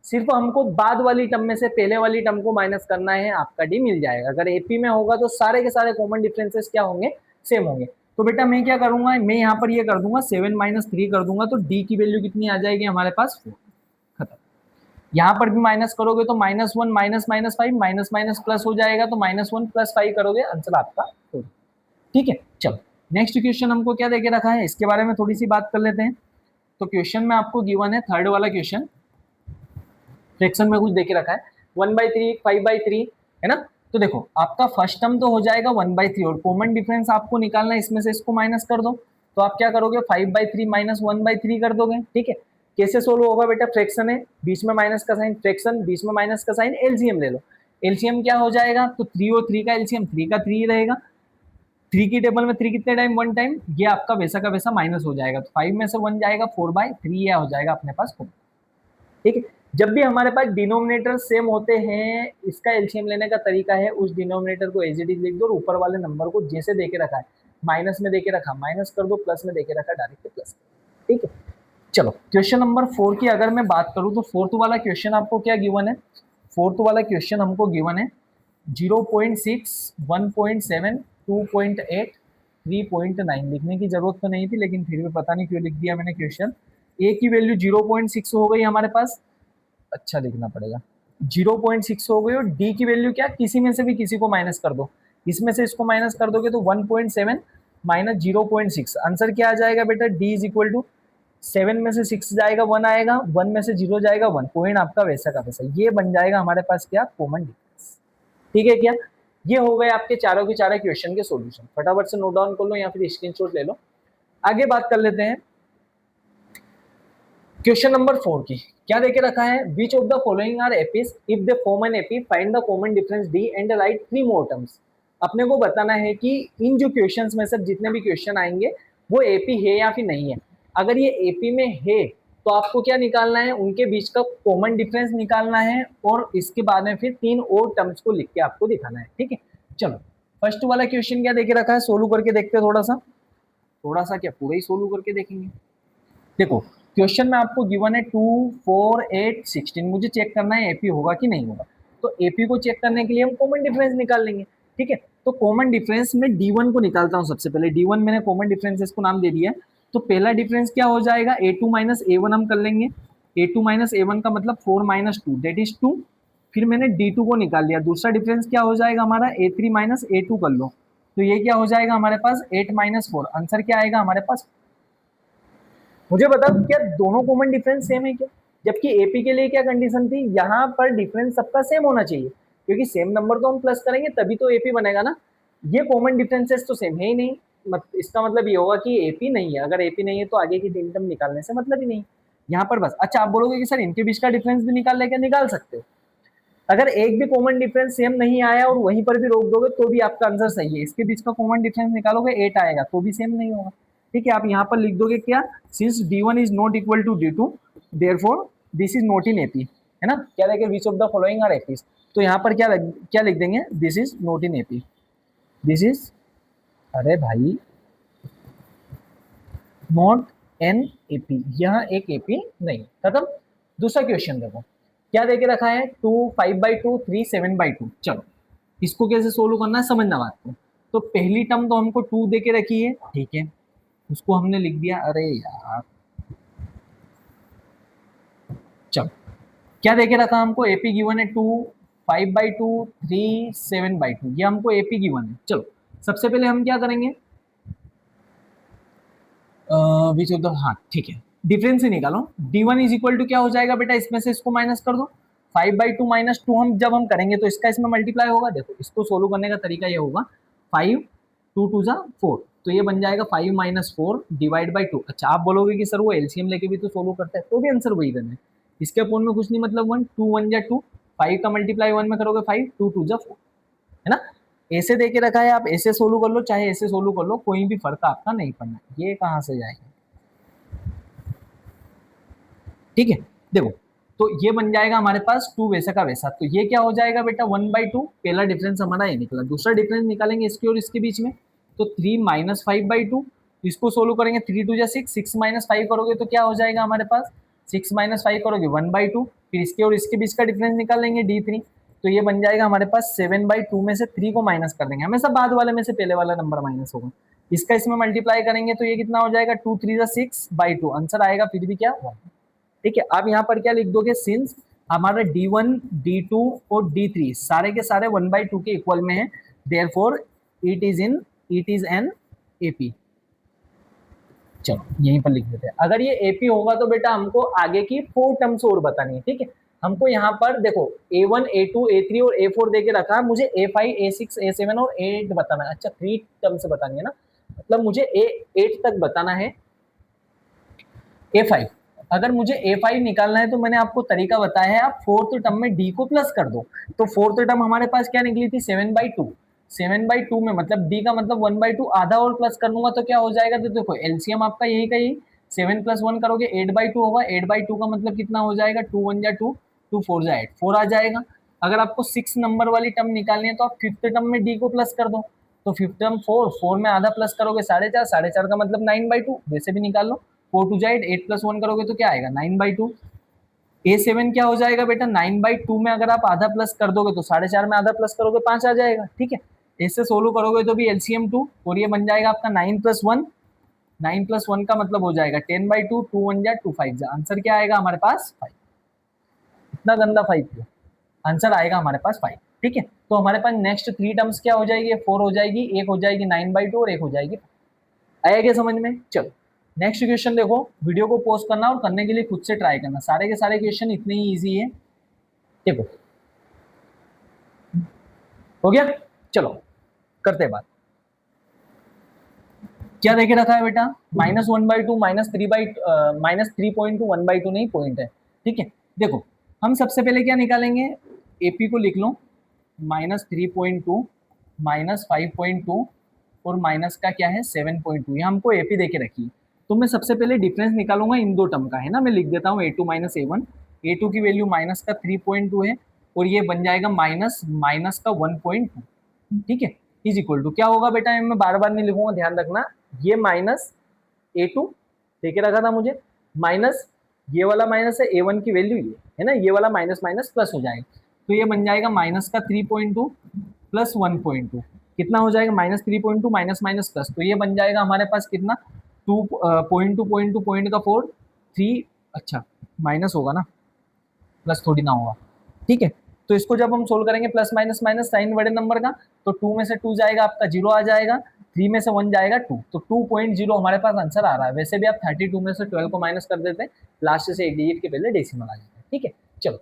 सिर्फ हमको बाद वाली टर्म में से पहले वाली टर्म को माइनस करना है, आपका डी मिल जाएगा। अगर एपी में होगा तो सारे के सारे कॉमन डिफरेंसेस क्या होंगे, सेम होंगे। तो बेटा मैं क्या करूंगा, मैं यहाँ पर ये कर दूंगा 7 माइनस 3 कर दूंगा, तो डी की वैल्यू कितनी आ जाएगी हमारे पास 4, खत्म। यहाँ पर भी माइनस करोगे तो -1 minus minus 5 minus minus plus हो जाएगा, तो -1 + 5 करोगे आंसर आपका 4, ठीक है। चलो नेक्स्ट क्वेश्चन हमको क्या देके रखा है, इसके बारे में थोड़ी सी बात कर लेते हैं। तो क्वेश्चन में आपको गिवन है थर्ड वाला क्वेश्चन, फ्रैक्शन में कुछ देके रखा है 1/3 5/3 है ना। तो देखो आपका फर्स्ट टर्म तो हो जाएगा 1/3 और कॉमन डिफरेंस आपको निकालना है, इसमें से इसको माइनस कर दो। तो आप क्या करोगे 5/3 माइनस 1/3 कर दोगे, ठीक है। कैसे सोल्व होगा बेटा, फ्रैक्शन है बीच में माइनस का साइन, फ्रैक्शन बीच में माइनस का साइन, एलसीएम ले लो। एलसीएम क्या हो जाएगा, तो 3 और 3 का एलसीएम 3 का 3 रहेगा, 3 की टेबल में 3 कितने टाइम 1 टाइम, ये आपका वैसा का वैसा माइनस हो जाएगा। तो 5 में से 1 जाएगा 4/3, यह हो जाएगा अपने पास 4, ठीक है। जब भी हमारे पास डिनोमिनेटर सेम होते हैं, इसका एलसीएम लेने का तरीका है उस डिनोमिनेटर को एज इट इज लिख दो और ऊपर वाले नंबर को जैसे देके रखा है, माइनस में देके रखा माइनस कर दो, प्लस में देके रखा डायरेक्ट प्लस, ठीक है। चलो क्वेश्चन नंबर 4 की अगर मैं बात करूं तो फोर्थ वाला क्वेश्चन आपको क्या गिवन है, फोर्थ वाला क्वेश्चन हमको गिवन है 0.6 1.7 2.8 3.9। लिखने की जरूरत तो नहीं थी लेकिन फिर भी पता नहीं क्यों लिख दिया मैंने क्वेश्चन। ए की वैल्यू 0.6 हो गई हमारे पास, अच्छा लिखना पड़ेगा 0.6 हो गई, और डी की वैल्यू क्या, किसी में से भी किसी को माइनस कर दो, इसमें से इसको माइनस कर दोगे तो 1.7 माइनस 0.6, आंसर क्या आ जाएगा बेटा, डी इज इक्वल टू 7 में से 6 जाएगा 1 आएगा, 1 में से 0 जाएगा 1, पॉइंट आपका वैसा का वैसा। ये बन जाएगा हमारे पास क्या, कॉमन डिफरेंस, ठीक है क्या। ये हो गए आपके चारों के चारों क्वेश्चन के सॉल्यूशन, फटाफट से नोट डाउन कर लो या फिर स्क्रीनशॉट ले लो। आगे बात कर लेते हैं क्वेश्चन नंबर 4 की, क्या देके रखा है, which of the following are APs, if they form an AP find the common difference D and write 3 more terms. अपने को बताना है कि इन जो क्वेश्चंस में से जितने भी क्वेश्चन आएंगे वो एपी है या फिर नहीं है। अगर ये एपी में है तो आपको क्या निकालना है, उनके बीच का कॉमन डिफरेंस निकालना है, और इसके बाद में फिर 3 और टर्म्स को लिख के आपको दिखाना है, ठीक है। चलो फर्स्ट वाला क्वेश्चन क्या देके रखा है, सोल्व करके देखते हैं, थोड़ा सा क्या पूरा ही सोल्व करके देखेंगे। देखो क्वेश्चन में आपको गिवन है 2 4 8 16, मुझे चेक करना है एपी होगा कि नहीं होगा। तो एपी को चेक करने के लिए हम कॉमन डिफरेंस निकाल लेंगे, ठीक है। तो कॉमन डिफरेंस में D1 को निकालता हूं सबसे पहले, D1 मैंने कॉमन डिफरेंसेस को नाम दे दिया है। तो पहला डिफरेंस क्या हो जाएगा, A2 माइनस A1 हम कर लेंगे, A2 माइनस A1 का मतलब 4 माइनस 2 दैट इज 2, फिर मैंने D2 को निकाल लिया। दूसरा डिफरेंस क्या हो जाएगा हमारा, A3 माइनस A2 कर लो, तो ये क्या हो जाएगा हमारे पास 8 माइनस 4, आंसर क्या आएगा हमारे पास। मुझे बताओ क्या दोनों कॉमन डिफरेंस सेम है क्या, जबकि एपी के लिए क्या कंडीशन थी, यहाँ पर डिफरेंस सबका सेम होना चाहिए, क्योंकि सेम नंबर तो हम प्लस करेंगे तभी तो एपी बनेगा ना। ये कॉमन डिफरेंसेस तो सेम है ही नहीं, इसका मतलब ये होगा कि एपी नहीं है। अगर एपी नहीं है तो आगे की तीन टर्म निकालने से मतलब ही नहीं यहाँ पर बस। अच्छा आप बोलोगे कि सर इनके बीच का डिफरेंस भी निकाल लेके निकाल सकते हो, अगर एक भी कॉमन डिफरेंस सेम नहीं आया और वहीं पर भी रोक दोगे तो भी आपका आंसर सही है। इसके बीच का कॉमन डिफरेंस निकालोगे 8 आएगा तो भी सेम नहीं होगा। ठीक है, आप यहाँ पर लिख दोगे क्या, since D1 is not equal to D2 therefore this is not in AP, है ना। क्या देखें, which of the following are APs, तो यहाँ पर क्या लिख देंगे, this is not in AP, this is, अरे भाई, नॉट एन एपी, यह एक एपी नहीं, खत्म। दूसरा क्वेश्चन देखो, क्या देके रखा है, 2 5/2 3 7/2। चलो इसको कैसे सोल्व करना है समझना बात को। तो पहली टर्म तो हमको 2 देके रखी है, ठीक है, उसको हमने लिख दिया। अरे यार, चलो क्या देके रखा हमको, एपी गिवन है 2 5/2 3 7/2, ये हमको एपी गिवन है। चलो सबसे पहले हम क्या करेंगे, बीच ऑफ द, हाँ ठीक है, डिफरेंस ही निकालो। D1 इज इक्वल टू क्या हो जाएगा बेटा, इसमें से इसको माइनस कर दो, 5/2 -2 हम जब हम करेंगे तो इसका इसमें मल्टीप्लाई होगा। देखो इसको सोल्व करने का तरीका ये होगा, 5 2 2 जा 4, तो ये बन जाएगा 5 - 4 डिवाइड बाई 2। अच्छा आप बोलोगे कि सर वो एलसीएम लेके भी तो सोल्व करता है, तो भी आंसर वही देना है, इसके अपोन में कुछ नहीं, मतलब 1 2 1 जा 2, 5 का मल्टीप्लाई 1 में करोगे 5 2 2 जा 4, है ना। ऐसे देके रखा है, आप ऐसे सोल्व कर लो चाहे ऐसे सोल्व कर लो, कोई भी फर्क आपका नहीं पड़ना। ये कहाँ से जाएगा, ठीक है। देखो तो ये बन जाएगा हमारे पास 2 वैसा का वैसा, तो ये क्या हो जाएगा बेटा 1/2, पहला डिफरेंस हमारा ये निकला। दूसरा डिफरेंस निकालेंगे इसके और इसके बीच में, तो 3 - 5/2, इसको सोल्व करेंगे, 3 2 जा 6, 6 - 5 करोगे तो क्या हो जाएगा हमारे पास, 6 - 5 करोगे 1/2, फिर इसके और इसके बीच का डिफरेंस निकाल लेंगे D3, तो ये बन जाएगा हमारे पास 7/2 में से 3 को माइनस कर देंगे, हमेशा बाद वाले में से पहले वाला नंबर माइनस होगा। इसका इसमें मल्टीप्लाई करेंगे तो ये कितना हो जाएगा, 2 3 जा 6/2, आंसर आएगा फिर भी क्या 1। ठीक है, आप यहाँ पर क्या लिख दोगे, सिंस हमारा D1 D2 और D3 सारे के सारे 1/2 के इक्वल में है, therefore it is an AP. चलो यहीं पर लिख देते हैं, अगर ये एपी होगा तो बेटा हमको आगे की 4 टर्म्स और बतानी है। ठीक है, हमको यहाँ पर देखो A1 A2 A3 और A4 देके रखा है, मुझे A5 A6 A7 और A8 बताना है। अच्छा 3 टर्म्स बतानी है ना, मतलब मुझे A8 तक बताना है। A5, अगर मुझे A5 निकालना है तो मैंने आपको तरीका बताया है, आप 4th टर्म में D को प्लस कर दो। तो 4th टर्म हमारे पास क्या निकली थी, 7/2, 7/2 में मतलब D का मतलब 1/2, आधा और प्लस कर लूंगा तो क्या हो जाएगा, तो देखो एलसीएम आपका यही का यही, 7 + 1 करोगे 8/2 होगा, 8/2 का मतलब कितना हो जाएगा, 2 1 जा 2, 2 4 जा 8, 4 आ जाएगा। अगर आपको 6 नंबर वाली टर्म निकालनी है तो आप 5th टर्म में D को प्लस कर दो, तो 5th टर्म 4, 4 में आधा प्लस करोगे 4.5, 4.5 का मतलब 9/2, वैसे भी निकाल लो, 4 2 जा 8, 8 + 1 करोगे तो क्या आएगा 9/2। A7 क्या हो जाएगा बेटा, 9/2 में अगर आप आधा प्लस कर दोगे तो 4.5 में आधा प्लस करोगे 5 आ जाएगा। ठीक है, इससे सोल्व करोगे तो भी एलसीएम 2, और ये बन जाएगा आपका 9 + 1, 9 + 1 का मतलब हो जाएगा 10/2, 2 1 जा 2 5 जा, आंसर क्या आएगा हमारे पास 5। इतना गंदा 5 क्यों, आंसर आएगा हमारे पास 5। ठीक है, तो हमारे पास नेक्स्ट 3 टर्म्स क्या हो जाएगी, 4 हो जाएगी, एक हो जाएगी 9/2 और एक हो जाएगी 5। आया क्या समझ में। चलो नेक्स्ट क्वेश्चन देखो, वीडियो को पॉज करना और करने के लिए खुद से ट्राई करना, सारे के सारे क्वेश्चन इतने ही इजी है। देखो हो गया, चलो करते बात। क्या देखे रखा है बेटा, -1/2 -3.2 1/2 नहीं पॉइंट है। ठीक है, देखो हम सबसे पहले क्या निकालेंगे, एपी को लिख लो, -3.2 -5.2 और माइनस का क्या है 7.2, ये हमको एपी देके रखी है। तो मैं सबसे पहले डिफरेंस निकालूंगा इन दो टर्म का, है ना, मैं लिख देता हूँ A2 - A1, A2 की वैल्यू माइनस का 3.2 है और ये बन जाएगा माइनस का 1.2। ठीक है, इज इक्वल टू क्या होगा बेटा, मैं बार बार नहीं लिखूंगा, ध्यान रखना, ये माइनस A2 देके रखा था मुझे, माइनस ये वाला माइनस है A1 की वैल्यू ये है ना, ये वाला माइनस माइनस प्लस हो जाएगा, तो ये बन जाएगा माइनस का 3.2 प्लस 1.2, कितना हो जाएगा -3.2 माइनस माइनस प्लस, तो ये बन जाएगा हमारे पास कितना 2.2 पॉइंट का 4 3, अच्छा माइनस होगा ना, प्लस थोड़ी ना होगा। ठीक है, तो इसको जब हम सोल्व करेंगे प्लस माइनस माइनस साइन बड़े नंबर का, तो 2 में से 2 जाएगा आपका 0 आ जाएगा, 3 में से 1 जाएगा 2, तो 2.0 हमारे पास आंसर आ रहा है। वैसे भी आप 32 में से 12 को माइनस कर देते हैं, लास्ट से एक डिजिट के पहले डेसिमल आ जाता है। ठीक है, चलो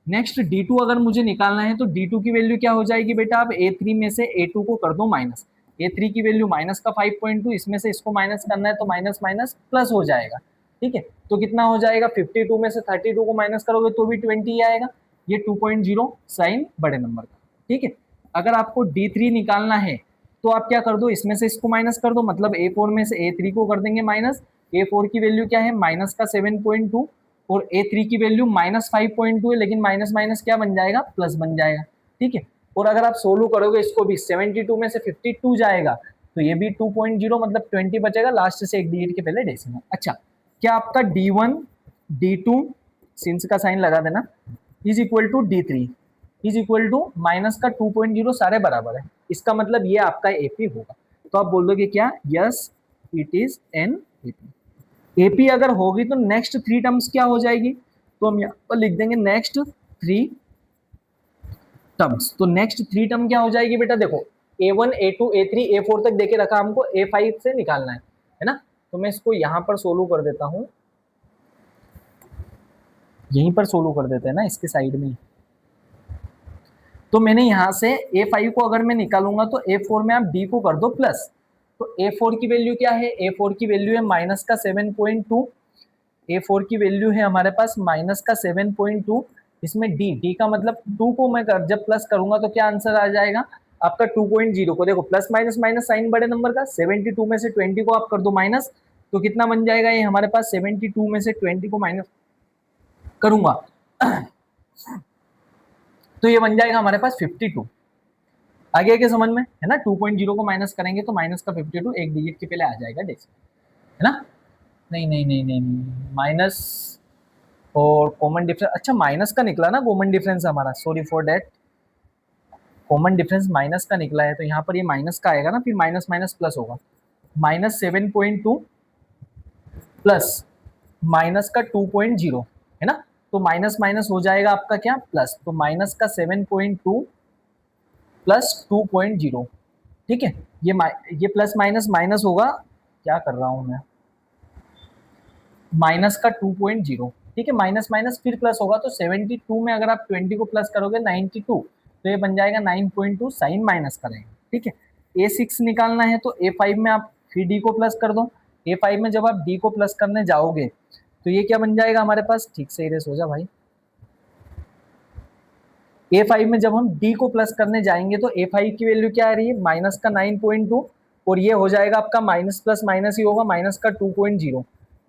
नेक्स्ट D2 अगर मुझे निकालना है तो D2 की वैल्यू क्या हो जाएगी बेटा, आप A3 में से A2 को कर दो माइनस, A3 की वैल्यू माइनस का 5.2, इसमें से इसको माइनस करना है तो माइनस माइनस प्लस हो जाएगा। ठीक है, तो कितना हो जाएगा 52 में से 32 को माइनस करोगे तो भी 20 आएगा, ये 2.0 साइन बड़े नंबर का, ठीक है। अगर आपको D3 निकालना है तो आप क्या कर दो, इसमें से इसको माइनस कर दो, मतलब A4 में से A3 को कर देंगे माइनस। A4 की वैल्यू क्या है, माइनस का 7.2 और A3 की वैल्यू माइनस 5.2 है, लेकिन माइनस माइनस क्या बन जाएगा, प्लस बन जाएगा, ठीक है। और अगर आप सोल्व करोगे इसको भी, 72 में से 52 जाएगा तो ये भी 2.0 मतलब 20 बचेगा, लास्ट से एक डिजिट के पहले डेसिमल। अच्छा, क्या आपका D1 D2 सिंस का साइन लगा देना is equal to D3 is equal to minus का 2.0 सारे बराबर है, इसका मतलब ये आपका एपी होगा। तो आप बोल दोगे क्या, yes it is an AP. AP अगर होगी तो नेक्स्ट 3 टर्म्स क्या हो जाएगी, तो हम यहाँ पर लिख देंगे नेक्स्ट 3 टर्म्स। तो नेक्स्ट 3 टर्म क्या हो जाएगी बेटा, देखो A1 A2 A3 A4 तक देके रखा, हमको A5 से निकालना है ना। तो मैं इसको यहां पर सोल्व कर देता हूं, यहीं पर सोल्व कर देते हैं ना, इसके साइड में। तो मैंने यहां से A5 को अगर मैं निकालूंगा तो A4 में आप D को कर दो प्लस। तो A4 की वैल्यू क्या है, A4 की वैल्यू है माइनस का 7.2। A4 की वैल्यू है हमारे पास माइनस का 7.2। इसमें D का मतलब 2 को मैं जब प्लस करूंगा तो क्या आंसर आ जाएगा आपका 2.0 को, देखो प्लस माइनस माइनस साइन बड़े नंबर का, 72 में से 20 को आप कर दो माइनस, तो कितना बन जाएगा ये हमारे पास, 72 में से 20 को माइनस करूंगा तो ये बन जाएगा हमारे पास 52। आगे के समझ में है ना, 2.0 को माइनस करेंगे तो माइनस का 52 एक डिजिट के पहले आ जाएगा डेसिमल, है ना। नहीं नहीं नहीं नहीं माइनस और कॉमन डिफरेंस, अच्छा माइनस का निकला ना कॉमन डिफरेंस हमारा, sorry for that, common difference minus का निकला है, तो यहाँ पर ये माइनस का आएगा ना, फिर माइनस माइनस प्लस होगा, माइनस 7.2 प्लस माइनस का 2.0 है ना, तो माइनस माइनस हो जाएगा आपका क्या, प्लस, तो माइनस का 7.2 प्लस 2.0, ठीक है। ये प्लस माइनस माइनस होगा, क्या कर रहा हूं मैं, माइनस का 2.0, ठीक है, माइनस माइनस फिर प्लस होगा, तो 72 में अगर आप 20 को प्लस करोगे 92, तो ये बन जाएगा 9.2 साइन माइनस करेंगे, ठीक है। A6 निकालना है तो A5 में आप फिर D को प्लस कर दो, A5 में जब आप D को प्लस करने जाओगे तो ये क्या बन जाएगा हमारे पास, ठीक से इरेज हो जा भाई, A5 में जब हम D को प्लस करने जाएंगे तो A5 की वैल्यू क्या आ रही है, माइनस का 9.2 और ये हो जाएगा आपका माइनस प्लस माइनस ही होगा, माइनस का 2.0,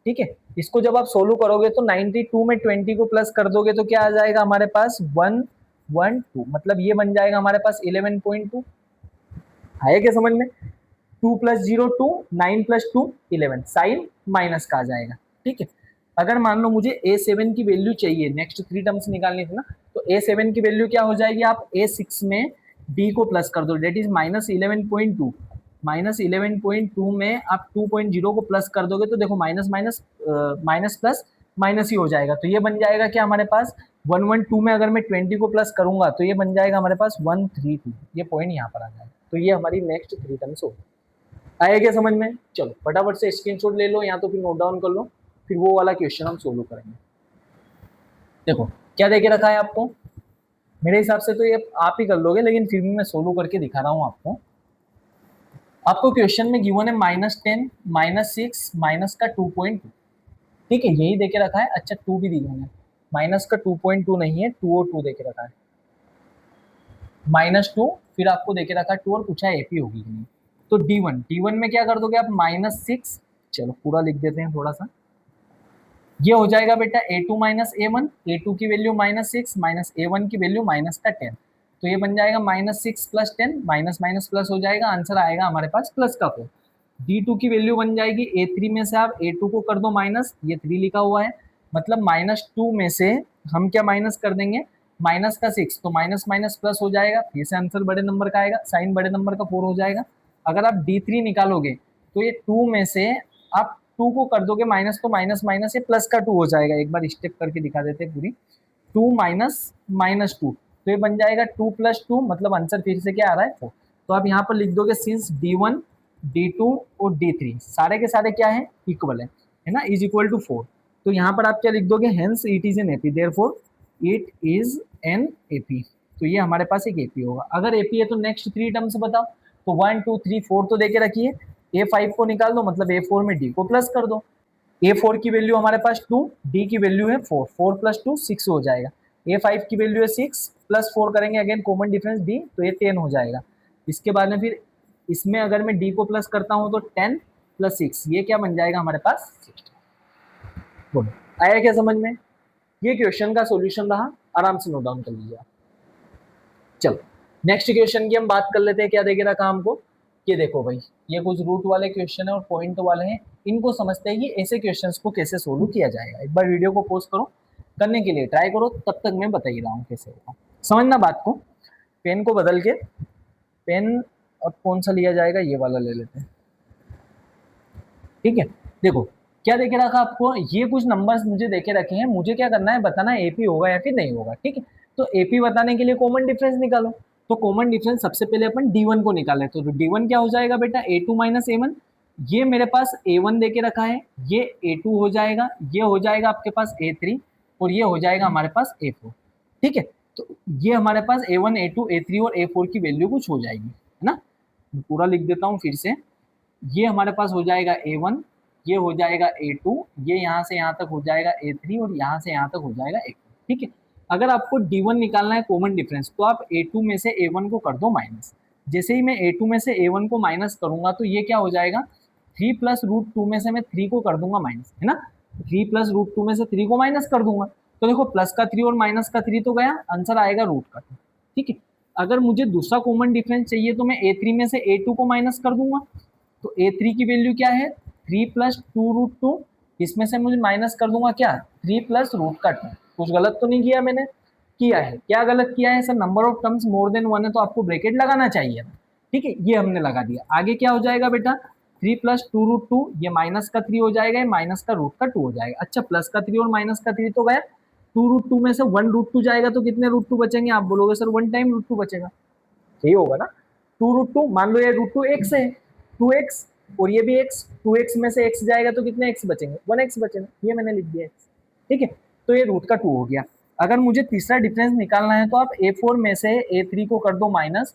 ठीक है। इसको जब आप सोल्व करोगे तो 92 में 20 को प्लस कर दोगे तो क्या आ जाएगा हमारे पास 112, मतलब ये बन जाएगा हमारे पास 11.2। आया क्या समझ में, 2 प्लस 0 2, 9 प्लस 2 11, साइन माइनस का आ जाएगा, ठीक है। अगर मान लो मुझे A7 की वैल्यू चाहिए, नेक्स्ट 3 टर्म्स निकालनी थी ना, तो A7 की वैल्यू क्या हो जाएगी, आप A6 में D को प्लस कर दो, डेट इज माइनस 11.2, माइनस 11.2 में आप 2.0 को प्लस कर दोगे तो देखो minus minus minus plus minus ही हो जाएगा, तो ये बन जाएगा क्या हमारे पास 112 में अगर मैं 20 को प्लस करूंगा तो ये बन जाएगा हमारे पास 132, ये पॉइंट यहाँ पर आ जाएगा, तो ये हमारी नेक्स्ट 3 टर्म्स हो। आया क्या समझ में, चलो फटाफट से स्क्रीनशॉट ले लो या तो फिर नोट डाउन कर लो, फिर वो वाला क्वेश्चन हम सोल्व करेंगे। देखो क्या देके रखा है आपको, मेरे हिसाब से तो ये आप ही कर लोगे, लेकिन फिर भी मैं सोल्व करके दिखा रहा हूँ आपको। आपको क्वेश्चन में गिवन है -10 -6 माइनस का 2.2, ठीक है, यही देके रखा है। अच्छा 2 भी दी है, माइनस का 2.2 नहीं है, 2 और 2 देके रखा है, -2 फिर आपको देके रखा है 2 और पूछा है एपी होगी कि नहीं। तो D1 में क्या कर दोगे आप -6, चलो पूरा लिख देते हैं थोड़ा सा, ये हो जाएगा बेटा A2 माइनस A1, A2 की वैल्यू -6 माइनस A1 की वैल्यू माइनस का 10, तो ये बन जाएगा -6 प्लस 10, माइनस माइनस प्लस हो जाएगा, आंसर आएगा हमारे पास प्लस का 4। D2 की वैल्यू बन जाएगी A3 में से आप A2 को कर दो माइनस, ये 3 लिखा हुआ है, मतलब -2 में से हम क्या माइनस कर देंगे, माइनस का 6, तो माइनस माइनस प्लस हो जाएगा, फिर से आंसर बड़े नंबर का आएगा, साइन बड़े नंबर का 4 हो जाएगा। अगर आप D3 निकालोगे तो ये 2 में से आप 2 को कर दोगे माइनस, तो माइनस माइनस ये प्लस का 2 हो जाएगा, एक बार स्टेप करके दिखा देते हैं पूरी, 2 माइनस -2, तो ये बन जाएगा 2 प्लस 2, मतलब आंसर फिर से क्या आ रहा है 4। तो आप यहाँ पर लिख दोगे सिंस D1 D2 और D3 सारे के सारे क्या है, इक्वल है ना, इज इक्वल टू 4, तो यहाँ पर आप क्या लिख दोगे, hence it is an AP, therefore it is an AP, तो ये हमारे पास एक एपी होगा। अगर एपी है तो नेक्स्ट 3 टर्म्स बताओ, तो 1 2 3 4 तो देके रखिए, A5 को निकाल दो, मतलब A4 में D को प्लस कर दो, A4 की वैल्यू हमारे पास 2, D की वैल्यू है 4, 4 प्लस 2 6 हो जाएगा, A5 की वैल्यू है 6 प्लस 4 करेंगे, अगेन कॉमन डिफरेंस D, तो ये 10 हो जाएगा। इसके बाद में फिर इसमें अगर मैं D को प्लस करता हूँ तो 10 प्लस 6, ये क्या बन जाएगा हमारे पास 60। बोलो आया क्या समझ में? ये क्वेश्चन का सॉल्यूशन रहा, आराम से नोट डाउन कर लीजिए आप। चलो नेक्स्ट क्वेश्चन की हम बात कर लेते हैं, क्या देके रखा हमको। ये देखो भाई, ये कुछ रूट वाले क्वेश्चन है और पॉइंट वाले हैं, इनको समझते हैं कि ऐसे क्वेश्चंस को कैसे सोल्व किया जाएगा। एक बार वीडियो को पॉज करो, करने के लिए ट्राई करो, तब तक मैं बता ही रहा हूँ कैसे होगा। समझना बात को। पेन को बदल के, पेन अब कौन सा लिया जाएगा, ये वाला ले लेते हैं, ठीक है। देखो क्या देखे रखा आपको, ये कुछ नंबर्स मुझे देखे रखे हैं, मुझे क्या करना है, बताना है एपी होगा या फिर नहीं होगा, ठीक है। तो एपी बताने के लिए कॉमन डिफरेंस निकालो। तो कॉमन डिफरेंस सबसे पहले अपन D1 को निकाले, तो D1 क्या हो जाएगा बेटा, A2 माइनस A1। ये मेरे पास A1 देके रखा है, ये A2 हो जाएगा, ये हो जाएगा आपके पास A3 और ये हो जाएगा हमारे पास A4, ठीक है। तो ये हमारे पास A1 A2 A3 और A4 की वैल्यू कुछ हो जाएगी, है ना। पूरा लिख देता हूँ फिर से, ये हमारे पास हो जाएगा A1, ये हो जाएगा A2, ये यहाँ से यहाँ तक हो जाएगा A3 और यहाँ से यहाँ तक हो जाएगा A4, ठीक है। अगर आपको D1 निकालना है कॉमन डिफरेंस, तो आप A2 में से A1 को कर दो माइनस। जैसे ही मैं A2 में से A1 को माइनस करूंगा तो ये क्या हो जाएगा, 3 प्लस रूट 2 में से मैं 3 को कर दूंगा माइनस, है ना। 3 प्लस रूट 2 में से 3 को माइनस कर दूंगा, तो देखो प्लस का 3 और माइनस का 3 तो गया, आंसर आएगा रूट का 2, ठीक है। अगर मुझे दूसरा कॉमन डिफरेंस चाहिए तो मैं A3 में से A2 को माइनस कर दूंगा, तो A3 की वैल्यू क्या है, 3 प्लस 2 रूट 2, इसमें से मुझे माइनस कर दूंगा क्या, 3 प्लस रूट का 2। कुछ गलत तो नहीं किया मैंने, किया है, क्या गलत किया है sir, number of terms more than 1 है तो आपको ब्रैकेट लगाना चाहिए, ठीक है, ये हमने लगा दिया। आगे क्या हो जाएगा बेटा, 3 प्लस 2 रूट 2, ये माइनस का 3 हो जाएगा, ये माइनस का रूट का 2 हो जाएगा। अच्छा प्लस का 3 और माइनस का 3 तो गया, 2 रूट 2 में से 1 रूट 2 जाएगा तो कितने रूट 2 बचेंगे, आप बोलोगे सर 1 टाइम रूट 2 बचेगा, यही होगा ना। 2 रूट 2, मान लो ये रूट 2 एक्स है, 2x और ये भी x, 2x में से x जाएगा तो कितने x बचेंगे, 1x बचेगा, ये मैंने लिख दिया x, ठीक है। तो ये रूट का 2 हो गया। अगर मुझे तीसरा डिफरेंस निकालना है तो आप A4 में से A3 को कर दो माइनस।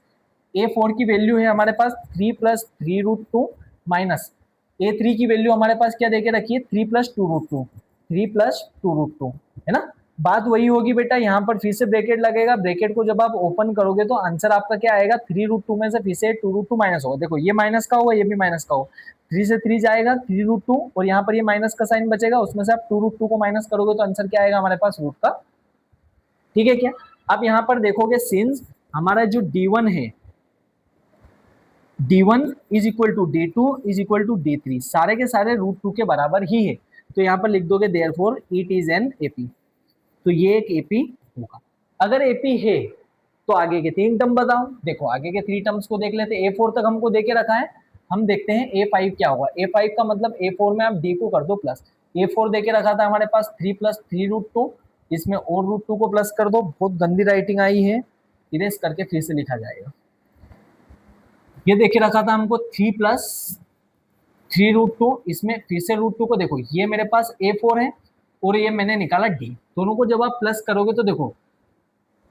A4 की वैल्यू है हमारे पास 3 प्लस 3 रूट 2 माइनस A3 की वैल्यू हमारे पास क्या देके रखी है, 3 प्लस 2 रूट 2, 3 प्लस 2 रूट 2, है ना। बात वही होगी बेटा, यहाँ पर फिर से ब्रैकेट लगेगा, ब्रैकेट को जब आप ओपन करोगे तो आंसर आपका क्या आएगा, 3 रूट 2 में से फिर से 2 रूट 2 माइनस होगा, देखो ये माइनस का होगा, ये भी माइनस का होगा, 3 से 3 जाएगा 3 रूट 2 और यहाँ पर ये माइनस का साइन बचेगा, उसमें से आप 2 रूट 2 को माइनस करोगे तो आंसर क्या आएगा हमारे पास, रूट का, ठीक है क्या। अब यहाँ पर देखोगे सिंस हमारा जो D1 है, D1 is equal to D2 is equal to D3, सारे के सारे रूट 2 के बराबर ही है, तो यहाँ पर लिख दोगे therefore it is an AP, तो ये एक एपी होगा। अगर एपी है तो आगे के 3 टर्म बताओ, देखो आगे के 3 टर्म्स को देख लेते हैं। A4 तक हमको देके रखा है, हम देखते हैं A5 क्या होगा। A5 का मतलब A4 में आप D को कर दो प्लस, A4 देके रखा था हमारे पास 3 प्लस 3 रूट 2, इसमें और रूट 2 को प्लस कर दो, बहुत गंदी राइटिंग आई है, इरेज करके फिर से लिखा जाएगा। ये देखे रखा था हमको 3 प्लस 3 रूट 2, इसमें फिर से रूट 2 को देखो, ये मेरे पास A4 है और ये मैंने निकाला D, दोनों को जब आप प्लस करोगे तो देखो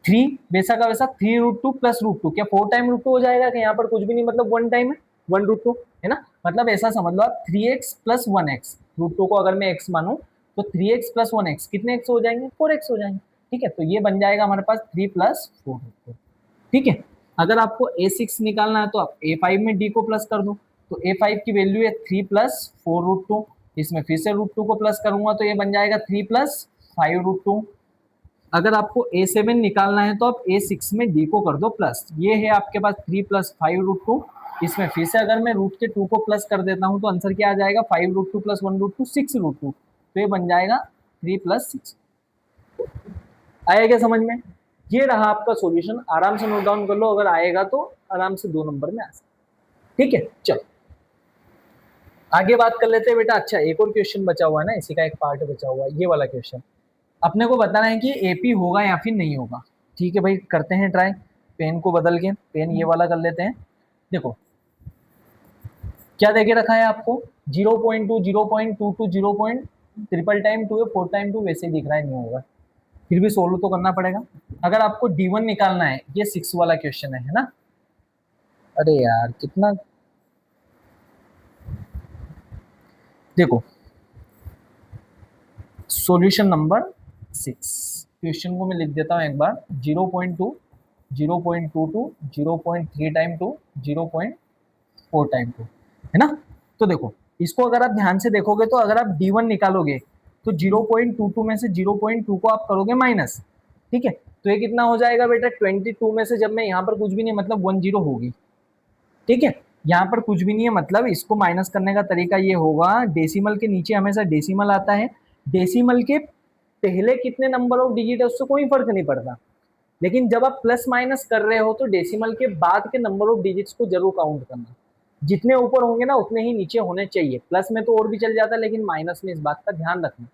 3 वैसा का वैसा 3 रूट 2 प्लस रूट 2, क्या 4 टाइम रूट 2 हो जाएगा, कि यहाँ पर कुछ भी नहीं, मतलब 1 टाइम है 1 रूट 2, है ना। मतलब ऐसा समझ लो आप 3x प्लस 1x, रूट 2 को अगर मैं x मानूं तो 3x प्लस 1x कितने x हो जाएंगे, 4x हो जाएंगे, ठीक है। तो ये बन जाएगा हमारे पास 3 प्लस 4 रूट 2, ठीक है। अगर आपको A6 निकालना है तो आप A5 में D को प्लस कर दो, तो A5 की वैल्यू है 3 प्लस 4 रूट 2, इसमें फिर से रूट 2 को प्लस करूंगा तो ये बन जाएगा 3 प्लस 5 रूट 2। अगर आपको A7 निकालना है तो आप A6 में D को कर दो प्लस, ये है आपके पास 3 प्लस 5 रूट 2, इसमें फिर से अगर मैं रूट के 2 को प्लस कर देता हूं तो आंसर क्या आ जाएगा, 5 रूट 2 प्लस 1 रूट 2 6 रूट 2, तो ये बन जाएगा 3 प्लस 6। आया क्या समझ में? ये रहा आपका सॉल्यूशन, आराम से नोट डाउन कर लो, अगर आएगा तो आराम से 2 नंबर में आ सकता, ठीक है। चलो आगे बात कर लेते हैं बेटा। अच्छा एक और क्वेश्चन बचा हुआ है ना, इसी का एक पार्ट बचा हुआ है, ये वाला क्वेश्चन अपने को बताना है कि एपी होगा या फिर नहीं होगा, ठीक है भाई, करते हैं ट्राई। पेन को बदल के पेन ये वाला कर लेते हैं। देखो क्या देके रखा है आपको, 0.2 0.22 0.3 टाइम 2 4 टाइम 2, वैसे ही दिख रहा है, नहीं होगा, फिर भी सोल्व तो करना पड़ेगा। अगर आपको D1 निकालना है, ये 6 वाला क्वेश्चन है ना। अरे यार कितना, देखो सॉल्यूशन नंबर 6, क्वेश्चन को मैं लिख देता हूँ एक बार, 0.2, 0.22, 0.3 टाइम 2, 0.4 टाइम 2, है ना। तो देखो इसको अगर आप ध्यान से देखोगे तो अगर आप D1 निकालोगे तो 0.22 में से 0.2 को आप करोगे माइनस, ठीक है, तो ये कितना हो जाएगा बेटा, 22 में से जब मैं यहाँ पर कुछ भी नहीं मतलब 10 होगी, ठीक है, यहाँ पर कुछ भी नहीं है मतलब इसको माइनस करने का तरीका ये होगा, डेसिमल के नीचे हमेशा डेसिमल आता है, डेसिमल के पहले कितने नंबर ऑफ डिजिट है उससे कोई फर्क नहीं पड़ता, लेकिन जब आप प्लस माइनस कर रहे हो तो डेसिमल के बाद के नंबर ऑफ डिजिट्स को जरूर काउंट करना, जितने ऊपर होंगे ना उतने ही नीचे होने चाहिए, प्लस में तो और भी चल जाता है लेकिन माइनस में इस बात का ध्यान रखना,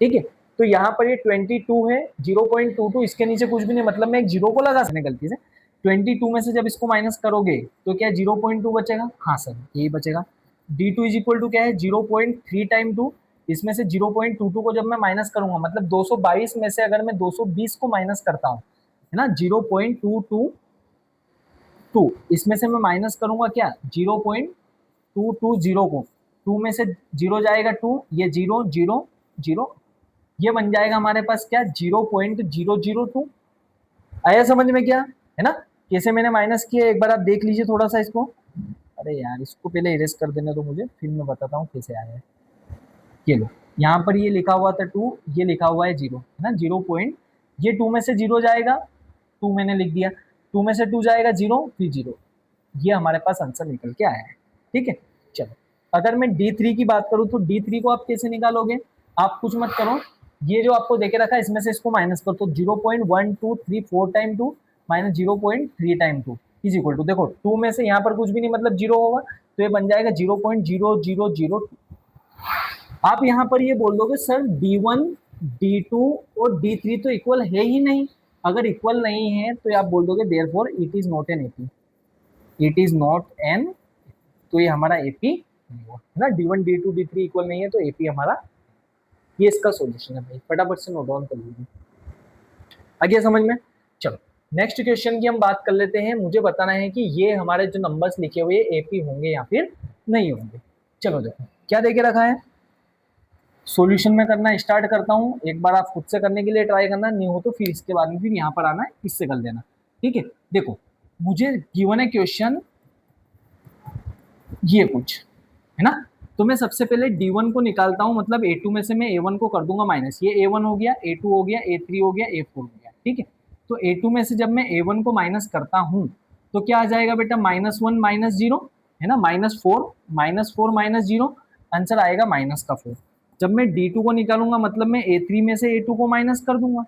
ठीक है। तो यहाँ पर ये 22 है, 0.22 इसके नीचे कुछ भी नहीं मतलब मैं एक जीरो को लगा सकते गलती से, 22 में से जब इसको माइनस करोगे तो क्या 0.2 बचेगा, हाँ सर यही बचेगा। D2 इज इक्वल टू क्या है 0.3 टाइम 2, इसमें से 0.22 को जब मैं माइनस करूंगा मतलब 222 में से अगर मैं 220 को माइनस करता हूँ, है ना, 0.222 इसमें से मैं माइनस करूंगा क्या 0.220 को, 2 में से 0 जाएगा 2, ये 0 0 0, ये बन जाएगा हमारे पास क्या 0.002। आया समझ में क्या, है ना, कैसे मैंने माइनस किया एक बार आप देख लीजिए थोड़ा सा इसको, अरे यार इसको पहले इरेज कर देने दो मुझे फिर मैं बताता हूँ कैसे आया है। ये लो यहाँ पर ये लिखा हुआ था 2, ये लिखा हुआ है 0, है ना, 0 पॉइंट, ये 2 में से 0 जाएगा 2 मैंने लिख दिया, 2 में से 2 जाएगा 0 फिर 0, ये हमारे पास आंसर निकल के आया है, ठीक है। चलो अगर मैं D3 की बात करूं तो D3 को आप कैसे निकालोगे, आप कुछ मत करो, ये जो आपको देके रखा है इसमें से इसको माइनस करो, तो 0.1234 time 2 minus 0.3 time 2 is equal to, देखो 2 में से यहाँ पर कुछ भी नहीं मतलब 0 होगा तो ये बन जाएगा 0.0002। आप यहाँ पर ये बोल दोगे सर D1 D2 और D3 तो इक्वल है ही नहीं, अगर इक्वल नहीं है तो आप बोल दोगे therefore it is not an AP, it is not N, तो ये हमारा एपी है ना, D1 D2 D3 इक्वल नहीं है तो एपी हमारा, ये इसका सॉल्यूशन है भाई, फटाफट से नोट डाउन कर लीजिए। आगे समझ में, चलो नेक्स्ट क्वेश्चन की हम बात कर लेते हैं, मुझे बताना है कि ये हमारे जो नंबर्स लिखे हुए एपी होंगे या फिर नहीं होंगे। चलो देखो क्या देके रखा है, सॉल्यूशन में करना स्टार्ट करता हूँ, एक बार आप खुद से करने के लिए ट्राई करना, नहीं हो तो फिर इसके बाद में फिर यहाँ पर आना है इससे कर देना, ठीक है। देखो मुझे गिवन है क्वेश्चन ये कुछ, है ना, तो मैं सबसे पहले D1 को निकालता हूँ, मतलब A2 में से मैं A1 को कर दूंगा माइनस, ये A1 हो गया, A2 हो गया, A3 हो गया, A4 हो गया, ठीक है। तो A2 में से जब मैं A1 को माइनस करता हूँ तो क्या आ जाएगा बेटा -1 -0, है ना, -4 -0, आंसर आएगा -4। जब मैं D2 को निकालूंगा मतलब मैं A3 में से A2 को माइनस कर दूंगा,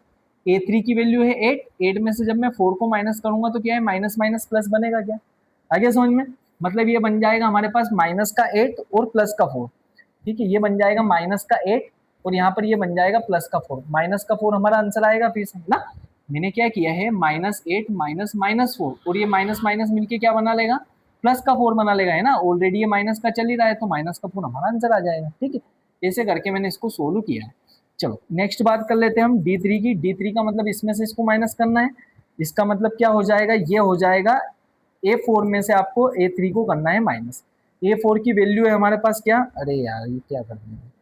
A3 की वैल्यू है 8, 8 में से जब मैं 4 को माइनस करूंगा तो क्या है माइनस माइनस प्लस बनेगा क्या, आगे समझ में, मतलब ये बन जाएगा हमारे पास माइनस का 8 और प्लस का 4, ठीक है, ये बन जाएगा माइनस का 8 और यहाँ पर ये बन जाएगा प्लस का 4, माइनस का 4 हमारा आंसर आएगा फिर से, ना मैंने क्या किया है -8 माइनस -4 और ये माइनस माइनस मिलके क्या बना लेगा प्लस का 4 बना लेगा, है ना, ऑलरेडी ये माइनस का चल ही रहा है तो माइनस का 4 हमारा आंसर आ जाएगा, ठीक है, ऐसे करके मैंने इसको सोल्व किया है। चलो नेक्स्ट बात कर लेते हैं हम D3 की, D3 का मतलब इसमें से इसको माइनस करना है, इसका मतलब क्या हो जाएगा, ये हो जाएगा A4 में से आपको A3 को करना है माइनस, A4 की वैल्यू है हमारे पास क्या, अरे यार ये क्या कर रहे हैं,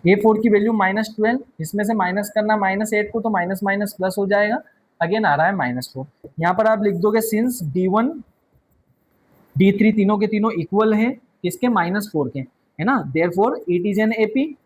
A4 की वैल्यू -12, इसमें से माइनस करना -8 को तो माइनस माइनस प्लस हो जाएगा, अगेन आ रहा है -4, यहाँ पर आप लिख दोगे सिंस D1 D3 तीनों के तीनों इक्वल हैं किसके -4 के, है ना, therefore it is an AP,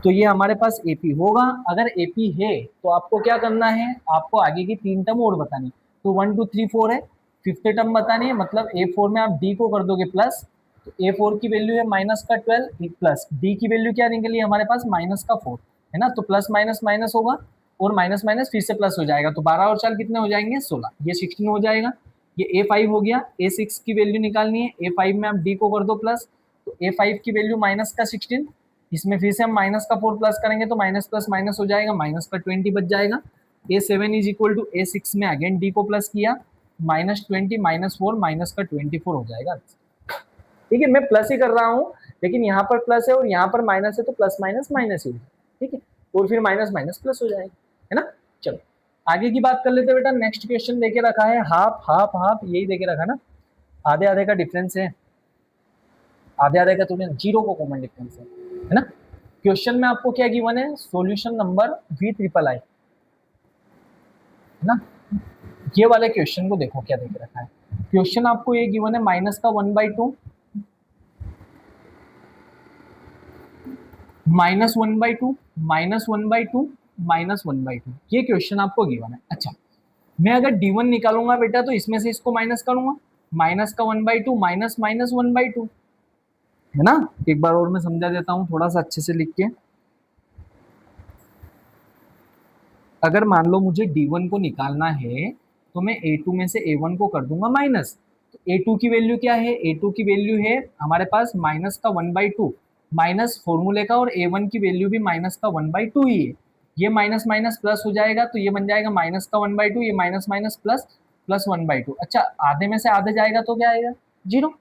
तो ये हमारे पास एपी होगा, अगर एपी है तो आपको क्या करना है, आपको आगे की 3 टर्म और बतानी, तो 1 2 3 4 है, 5th टर्म बतानी है, मतलब A4 में आप D को कर दोगे प्लस, तो A4 की वैल्यू है -12 प्लस D की वैल्यू क्या निकली हमारे पास -4, है ना, तो प्लस माइनस माइनस होगा और माइनस माइनस फिर से प्लस हो जाएगा, तो 12 और 4 कितने हो जाएंगे 16, ये 16 हो जाएगा, ये A5 हो गया, A6 की वैल्यू निकालनी है, A5 में आप D को कर दो प्लस, तो A5 की वैल्यू -16, इसमें फिर से हम माइनस का 4 प्लस करेंगे तो माइनस प्लस माइनस हो जाएगा, माइनस का 20 बच जाएगा, A7 is equal to A6 में अगेन D को प्लस किया, -20 -4 माइनस का 24 हो जाएगा, ठीक है, मैं प्लस ही कर रहा हूँ लेकिन यहाँ पर प्लस है और यहाँ पर माइनस है तो प्लस माइनस माइनस ही, ठीक है, और फिर माइनस माइनस प्लस हो जाएगा, है ना। चलो आगे की बात कर लेते हैं बेटा, नेक्स्ट क्वेश्चन देके रखा है हाफ हाफ हाफ, यही देके रखा ना, आधे आधे का डिफरेंस है, आधे आधे का तो जीरो को कॉमन डिफरेंस है ना। क्वेश्चन में आपको क्या गिवन है, solution number V triple I, है ना। ये वाले क्वेश्चन को देखो क्या देख रखा है। क्वेश्चन आपको ये गिवन है माइनस का 1/2 -1/2 -1/2 -1/2, ये क्वेश्चन आपको गिवन है। अच्छा, मैं अगर d1 निकालूंगा बेटा तो इसमें से इसको माइनस करूंगा, माइनस का 1/2 माइनस माइनस 1/2, है ना। एक बार और मैं समझा देता हूं थोड़ा सा अच्छे से लिख के। अगर मान लो मुझे d1 को निकालना है तो मैं a2 में से a1 को कर दूंगा माइनस। तो a2 की वैल्यू क्या है, a2 की वैल्यू है हमारे पास माइनस का 1/2 माइनस फॉर्मूले का, और a1 की वैल्यू भी माइनस का 1/2 ही है। ये माइनस माइनस प्लस हो जाएगा तो ये बन जाएगा माइनस का 1/2, ये माइनस माइनस प्लस प्लस 1/2। अच्छा, आधे में से आधे जाएगा तो क्या आएगा, 0।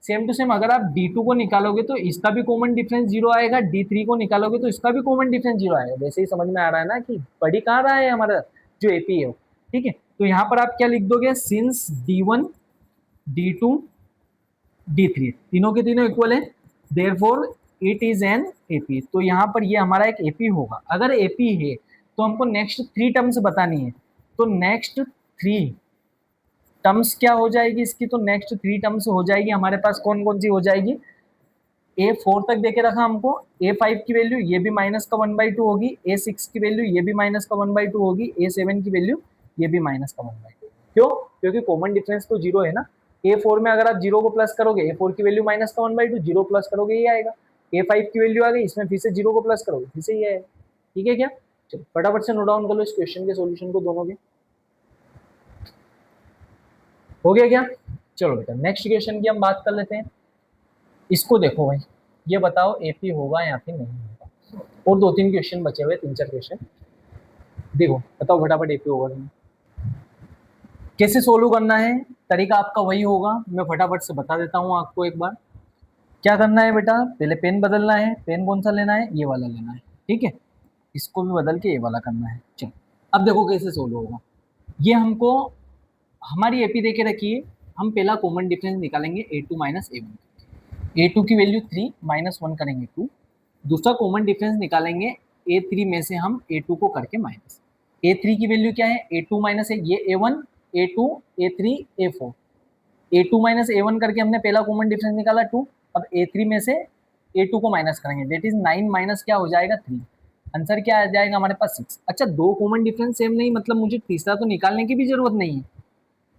सेम टू सेम अगर आप d2 को निकालोगे तो इसका भी कॉमन डिफरेंस 0 आएगा, d3 को निकालोगे तो इसका भी कॉमन डिफरेंस 0 आएगा। वैसे ही समझ में आ रहा है ना कि पढ़ी कहाँ रहा है हमारा जो एपी है, ठीक है। तो यहाँ पर आप क्या लिख दोगे, सिंस d1 d2 d3 तीनों के तीनों इक्वल है, therefore it is an AP. तो यहाँ पर ये हमारा एक एपी होगा। अगर एपी है तो हमको नेक्स्ट 3 टर्म्स बतानी है। तो नेक्स्ट 3 टर्म्स क्या हो जाएगी इसकी, तो नेक्स्ट 3 टर्म्स हो जाएगी हमारे पास कौन कौन सी हो जाएगी। A4 तक देके रखा हमको, A5 की वैल्यू ये भी माइनस का 1/2 होगी, A6 की वैल्यू ये भी माइनस का 1/2 होगी, A7 की वैल्यू ये भी माइनस का 1/2। क्यों, क्योंकि कॉमन डिफरेंस तो 0 है ना। A4 में अगर आप 0 को प्लस करोगे, A4 की वैल्यू माइनस का 1/2, 0 प्लस करोगे ये आएगा। A5 की वैल्यू आ गई, इसमें फिर से 0 को प्लस करोगे फिर से ये आएगा। ठीक है क्या, चलो फटाफट से नोट डाउन कर लो इस क्वेश्चन के सोल्यूशन को दोनों के। हो गया क्या, चलो बेटा नेक्स्ट क्वेश्चन की हम बात कर लेते हैं। इसको देखो भाई, ये बताओ एपी होगा या फिर नहीं होगा। और 2-3 क्वेश्चन बचे हुए, 3-4 क्वेश्चन देखो, बताओ फटाफट एपी होगा नहीं। कैसे सोल्व करना है, तरीका आपका वही होगा, मैं फटाफट से बता देता हूँ आपको एक बार। क्या करना है बेटा, पहले पेन बदलना है। पेन कौन सा लेना है, ये वाला लेना है, ठीक है। इसको भी बदल के ये वाला करना है। चलो अब देखो कैसे सोल्व होगा। ये हमको हमारी एपी देके रखिए, हम पहला कॉमन डिफरेंस निकालेंगे a2 माइनस a1। a2 की वैल्यू 3 -1 करेंगे 2। दूसरा कॉमन डिफरेंस निकालेंगे a3 में से हम a2 को करके माइनस। a3 की वैल्यू क्या है, a2 माइनस है ये a1 a2 a3 a4। a2 minus a1 करके हमने पहला कॉमन डिफरेंस निकाला 2। अब a3 में से a2 को माइनस करेंगे, दैट इज 9 माइनस क्या हो जाएगा 3। आंसर क्या आ जाएगा हमारे पास 6। अच्छा, दो कॉमन डिफरेंस सेम नहीं मतलब मुझे तीसरा तो निकालने की भी जरूरत नहीं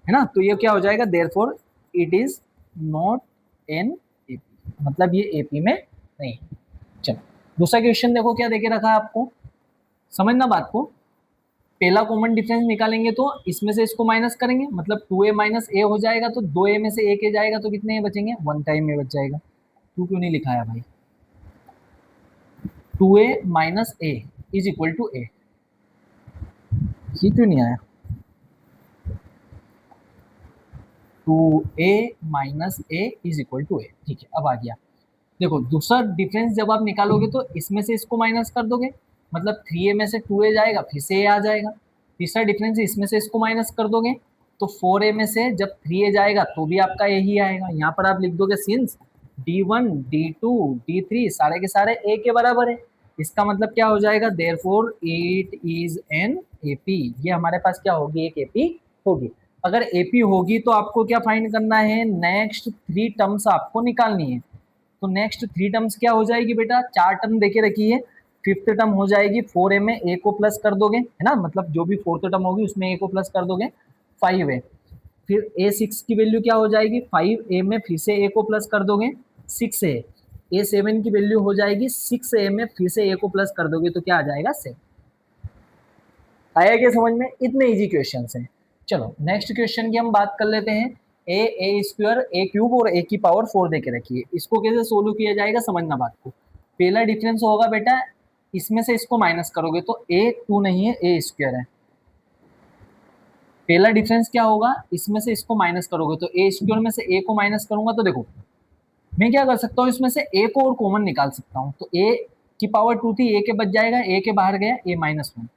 है ना। तो ये क्या हो जाएगा, therefore it is not an AP, मतलब ये एपी में नहीं। चलो दूसरा क्वेश्चन देखो क्या देके रखा है आपको, समझना बात को। पहला कॉमन डिफरेंस निकालेंगे तो इसमें से इसको माइनस करेंगे, मतलब 2a माइनस ए हो जाएगा। तो 2a में से एक ए जाएगा तो कितने ए बचेंगे, 1 टाइम ए बच जाएगा। 2 क्यों नहीं लिखा है भाई, 2a minus A is equal to A, ये क्यों नहीं आया। 2a minus A is equal to A, ठीक है अब आ गया। देखो दूसरा डिफरेंस जब आप निकालोगे तो इसमें से इसको माइनस कर दोगे, मतलब 3a में से 2a जाएगा फिर से a आ जाएगा। तीसरा डिफरेंस इसमें से इसको माइनस कर दोगे तो 4a में से जब 3a जाएगा तो भी आपका a ही आएगा। यहाँ पर आप लिख दोगे सिंस d1 d2 d3 सारे के सारे a के बराबर है, इसका मतलब क्या हो जाएगा, therefore it is an AP. ये हमारे पास क्या होगी, एक एपी होगी। अगर एपी होगी तो आपको क्या फाइंड करना है, नेक्स्ट 3 टर्म्स आपको निकालनी है। तो नेक्स्ट 3 टर्म्स क्या हो जाएगी बेटा, 4 टर्म देके रखी है। फिफ्थ टर्म हो जाएगी 4a में a को प्लस कर दोगे, है ना, मतलब जो भी फोर्थ टर्म होगी उसमें a को प्लस कर दोगे 5a। फिर a6 की वैल्यू क्या हो जाएगी, 5a में फिर से a को प्लस कर दोगे 6a। a7 की वैल्यू हो जाएगी 6a में फिर से a को प्लस कर दोगे तो क्या आ जाएगा 7। आया क्या समझ में, इतने इजी क्वेश्चन हैं। चलो नेक्स्ट क्वेश्चन की हम बात कर लेते हैं। ए स्क्वायर ए क्यूब और ए की पावर 4 देके रखिए, इसको कैसे सोल्व किया जाएगा समझना बात को। पहला डिफरेंस होगा बेटा, इसमें से इसको माइनस करोगे तो ए 2 नहीं है ए स्क्वायर है। पहला डिफरेंस क्या होगा, इसमें से इसको माइनस करोगे तो ए स्क्वायर में से ए को माइनस करूंगा तो देखो मैं क्या कर सकता हूँ, इसमें से ए को और कॉमन निकाल सकता हूँ। तो ए की पावर 2 थी, ए के बच जाएगा, ए के बाहर गया ए -1।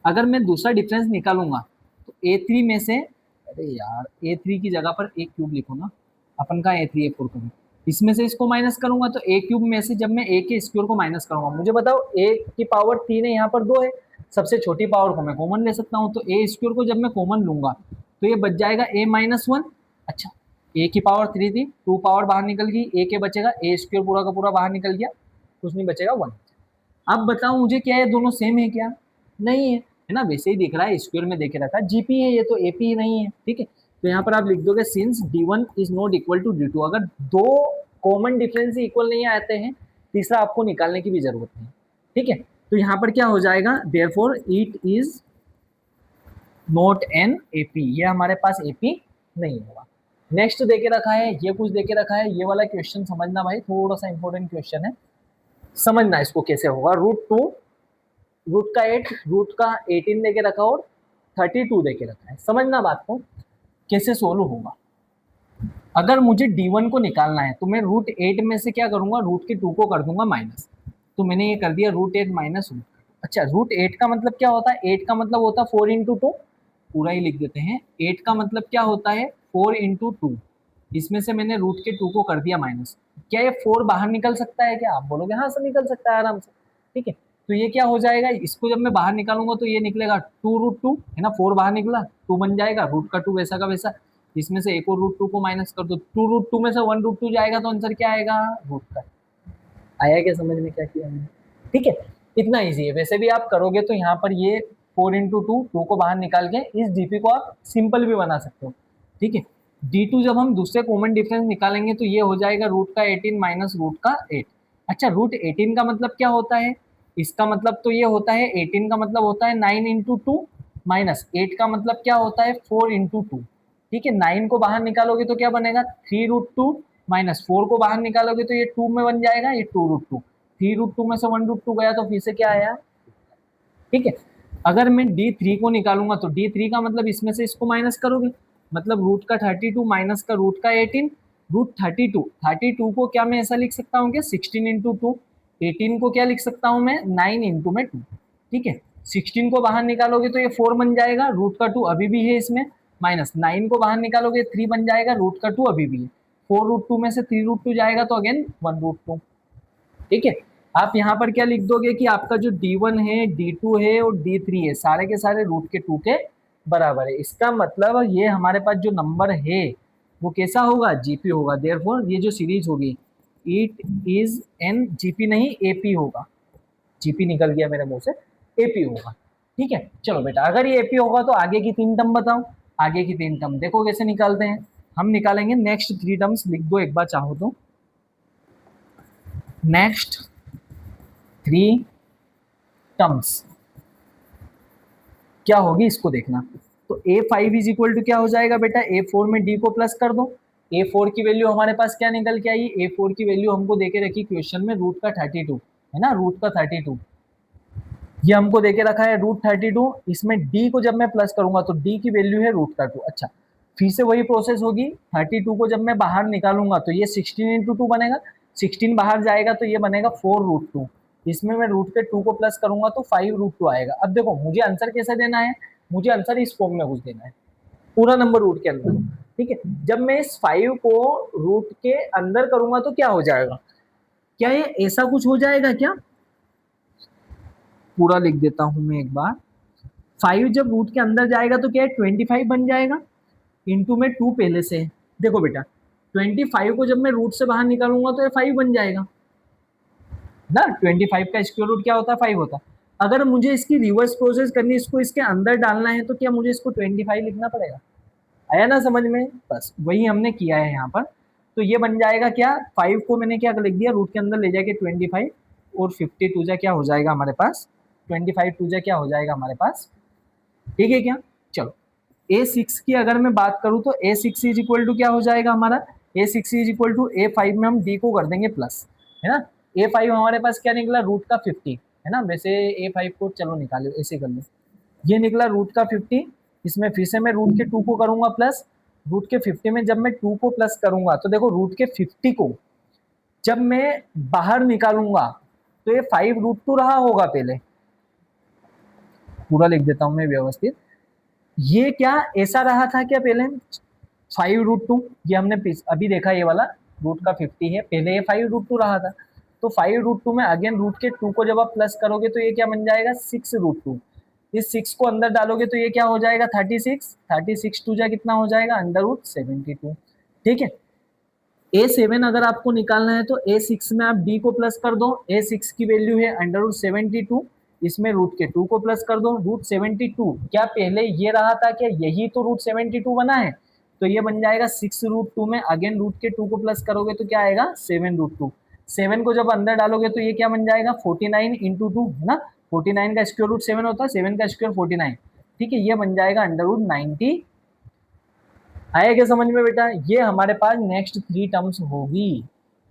अगर मैं दूसरा डिफरेंस निकालूंगा तो a3 में से, अरे यार a3 की जगह पर ए क्यूब लिखो ना, अपन का a3 a4 करूँ। इसमें से इसको माइनस करूंगा तो a क्यूब में से जब मैं a के स्क्वायर को माइनस करूंगा, मुझे बताओ a की पावर 3 है यहाँ पर 2 है, सबसे छोटी पावर को मैं कॉमन ले सकता हूँ, तो ए स्क्वायर को जब मैं कॉमन लूंगा तो ये बच जाएगा ए माइनस वन। अच्छा, ए की पावर 3 थी, 2 पावर बाहर निकल गई, ए के बचेगा, ए स्क्वायर पूरा का पूरा बाहर निकल गया, कुछ नहीं बचेगा 1। अब बताओ मुझे क्या ये दोनों सेम है क्या? नहीं है ना, वैसे ही दिख रहा है, स्क्वायर में देखे रखा जीपी है, ये तो एपी ही नहीं है। ठीक है, तो यहाँ पर आप लिख दोगे since d1 is not equal to d2, अगर दो कॉमन डिफरेंस इक्वल नहीं आते हैं, तीसरा आपको निकालने की भी जरूरत नहीं। ठीक है, तो यहाँ पर क्या हो जाएगा, therefore it is not an AP, ये हमारे पास एपी नहीं होगा। नेक्स्ट देके रखा है, ये कुछ देके रखा है, ये वाला क्वेश्चन समझना भाई, थोड़ा सा इंपॉर्टेंट क्वेश्चन है, समझना इसको कैसे होगा। √2 रूट का 8 रूट का 18 देके रखा और 32 देके रखा है, समझना बात को कैसे सोल्व होगा। अगर मुझे d1 को निकालना है तो मैं √8 में से क्या करूंगा, रूट के 2 को कर दूंगा माइनस, तो मैंने ये कर दिया √8 माइनस रूट। अच्छा, √8 का मतलब क्या होता है, 8 का मतलब होता है 4 इंटू 2, पूरा ही लिख देते हैं, 8 का मतलब क्या होता है 4 इंटू 2, इसमें से मैंने रूट के 2 को कर दिया माइनस। क्या ये 4 बाहर निकल सकता है क्या? आप बोलोगे हाँ सर निकल सकता है आराम से। ठीक है, तो ये क्या हो जाएगा, इसको जब मैं बाहर निकालूंगा तो ये निकलेगा 2√2 है ना, 4 बाहर निकला 2 बन जाएगा, रूट का 2 वैसा का वैसा, इसमें से एक और √2 को माइनस कर दो, 2√2 में से 1√2 जाएगा तो आंसर क्या आएगा, रूट का। आया क्या समझ में क्या किया मैंने? ठीक है, इतना ईजी है, वैसे भी आप करोगे तो यहाँ पर ये 4 इंटू 2 को बाहर निकाल के इस डीपी को आप सिंपल भी बना सकते हो। ठीक है, d2 जब हम दूसरे कॉमन डिफरेंस निकालेंगे तो ये हो जाएगा रूट का 18 माइनस रूट का 8। अच्छा, √18 का मतलब क्या होता है, इसका मतलब तो ये होता है 18 का मतलब होता है 9 इंटू 2 माइनस 8 का मतलब क्या होता है 4 इंटू 2। ठीक है, 9 को बाहर निकालोगे तो क्या बनेगा 3√2 माइनस 4 को बाहर निकालोगे तो ये 2 में बन जाएगा, ये 2√2, 3√2 में से 1√2 गया तो फिर से क्या आया। ठीक है, अगर मैं d3 को निकालूंगा तो d3 का मतलब इसमें से इसको माइनस करोगे, मतलब रूट का 32 माइनस का रूट का 18, √32 को क्या मैं ऐसा लिख सकता हूँ कि 16 इंटू 2, 18 को क्या लिख सकता हूँ मैं 9 इंटू में 2। ठीक है, 16 को बाहर निकालोगे तो ये 4 बन जाएगा, रूट का 2 अभी भी है इसमें, माइनस 9 को बाहर निकालोगे 3 बन जाएगा, रूट का 2 अभी भी है, 4√2 में से 3√2 जाएगा तो अगेन 1√2। ठीक है, आप यहाँ पर क्या लिख दोगे कि आपका जो d1 है, d2 है और d3 है, सारे के सारे रूट के 2 के बराबर है। इसका मतलब ये हमारे पास जो नंबर है वो कैसा होगा, जीपी होगा। देयरफॉर ये जो सीरीज होगी इट इज एन जीपी, नहीं एपी होगा, जीपी निकल गया मेरे मुंह से, एपी होगा। ठीक है, चलो बेटा, अगर ये एपी होगा तो आगे की 3 टर्म बताओ। आगे की 3 टर्म देखो कैसे निकालते हैं, हम निकालेंगे नेक्स्ट 3 टर्म्स, लिख दो एक बार चाहो तो, नेक्स्ट 3 टर्म्स क्या होगी इसको देखना। तो a5 इज इक्वल टू क्या हो जाएगा बेटा, a4 में d को प्लस कर दो, a4 की वैल्यू हमारे पास क्या निकल के आई, a4 की वैल्यू हमको देके रखी क्वेश्चन में रूट का 32 है ना, रूट का 32 ये हमको देके रखा है √32, इसमें d को जब मैं प्लस करूंगा तो d की वैल्यू है रूट का 2। अच्छा, फिर से वही प्रोसेस होगी, 32 को जब मैं बाहर निकालूंगा तो ये 16 इंटू 2 बनेगा, 16 बाहर जाएगा तो ये बनेगा 4√2, इसमें मैं रूट के 2 को प्लस करूंगा तो 5√2 आएगा। अब देखो मुझे आंसर कैसे देना है, मुझे आंसर इस फॉर्म में कुछ देना है, पूरा नंबर रूट के अंदर। ठीक है, जब मैं इस 5 को रूट के अंदर करूंगा तो क्या हो जाएगा, क्या ये ऐसा कुछ हो जाएगा क्या, पूरा लिख देता हूं मैं एक बार, 5 जब रूट के अंदर जाएगा तो क्या है 25 बन जाएगा, इंटू में 2 पहले से है। देखो बेटा 25 को जब मैं रूट से बाहर निकालूंगा तो ये 5 बन जाएगा ना, 25 का स्क्वायर रूट क्या होता है 5 होता है। अगर मुझे इसकी रिवर्स प्रोसेस करनी, इसको इसके अंदर डालना है तो क्या मुझे इसको 25 लिखना पड़ेगा, आया ना समझ में, बस वही हमने किया है यहाँ पर। तो ये बन जाएगा क्या, 5 को मैंने क्या लिख दिया रूट के अंदर ले जाके 25, और 52 जा क्या हो जाएगा हमारे पास, 25 2 जा क्या हो जाएगा हमारे पास। ठीक है क्या, चलो a6 की अगर मैं बात करूं तो a6 इज इक्वल टू क्या हो जाएगा हमारा, a6 is equal to a5 में हम d को कर देंगे प्लस, है ना, a5 हमारे पास क्या निकला रूट का 50 है ना, वैसे a5 को चलो निकालो ऐसे कर लो, ये निकला रूट का 50, इसमें फिर से मैं रूट के 2 को करूंगा प्लस, रूट के 50 में जब मैं 2 को प्लस करूंगा तो देखो रूट के 50 को जब मैं बाहर निकालूंगा तो ये 5√2 रहा होगा पहले, पूरा लिख देता हूं मैं व्यवस्थित, ये क्या ऐसा रहा था क्या पहले 5√2, ये हमने अभी देखा ये वाला रूट का 50 है, पहले ये 5√2 रहा था, तो 5√2 में अगेन रूट के 2 को जब आप प्लस करोगे तो ये क्या बन जाएगा 6√2, इस 6 को अंदर डालोगे तो ये क्या हो जाएगा 36, 36 टू जा कितना हो जाएगा √72। ठीक है, A7 अगर आपको निकालना है तो A6 में आप D को प्लस कर दो, A6 की वैल्यू है √72, इसमें रूट के 2 को प्लस कर दो, √72 क्या पहले ये रहा था क्या, यही तो √72 बना है, तो ये बन जाएगा 6√2 में अगेन रूट के 2 को प्लस करोगे तो क्या आएगा 7√2। 7 को जब अंदर डालोगे तो ये क्या बन जाएगा 49 इंटू 2 है ना, 49 का स्क्वायर रूट 7 होता है, 7 का स्क्वायर 49। ठीक है, ये बन जाएगा √90। आया क्या समझ में बेटा, ये हमारे पास नेक्स्ट 3 टर्म्स होगी।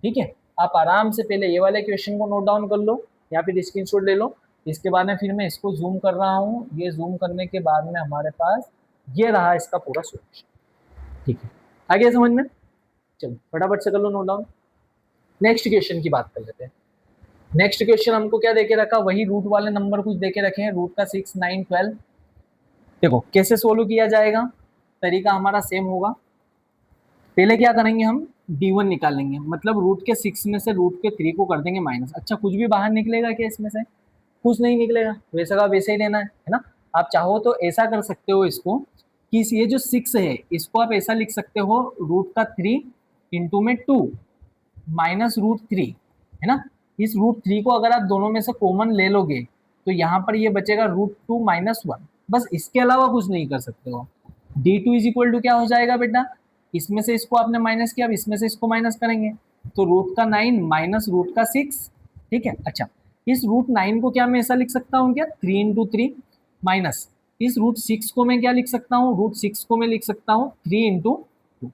ठीक है, आप आराम से पहले ये वाले क्वेश्चन को नोट डाउन कर लो या फिर स्क्रीनशॉट ले लो, इसके बाद में फिर मैं इसको जूम कर रहा हूँ, ये जूम करने के बाद में हमारे पास ये रहा इसका पूरा सोल्यूशन। ठीक है, आ गया समझ में, चलो फटाफट से कर लो नोट डाउन। नेक्स्ट क्वेश्चन की बात कर लेते हैं। नेक्स्ट क्वेश्चन हमको क्या देके रखा, वही रूट वाले नंबर कुछ देके रखे हैं, रूट का 6, 9, 12। देखो कैसे सोल्व किया जाएगा, तरीका हमारा सेम होगा। पहले क्या करेंगे, हम D1 निकाल लेंगे, मतलब रूट के 6 में से रूट के 3 को कर देंगे माइनस। अच्छा, कुछ भी बाहर निकलेगा क्या इसमें से, कुछ नहीं निकलेगा, वैसा का वैसे ही लेना है ना। आप चाहो तो ऐसा कर सकते हो इसको कि ये जो 6 है इसको आप ऐसा लिख सकते हो, रूट का 3 इंटू में 2 माइनस √3 है ना। इस √3 को अगर आप दोनों में से कॉमन ले लोगे तो यहाँ पर ये बचेगा √2 माइनस 1, बस इसके अलावा कुछ नहीं कर सकते हो। D2 इज इक्वल टू क्या हो जाएगा बेटा, इसमें से इसको आपने माइनस किया, अब इसमें से इसको माइनस करेंगे तो रूट का 9 माइनस रूट का 6। ठीक है, अच्छा इस √9 को क्या मैं ऐसा लिख सकता हूँ क्या 3 इंटू 3 माइनस इस √6 को मैं क्या लिख सकता हूँ, √6 को मैं लिख सकता हूँ 3 इंटू 2।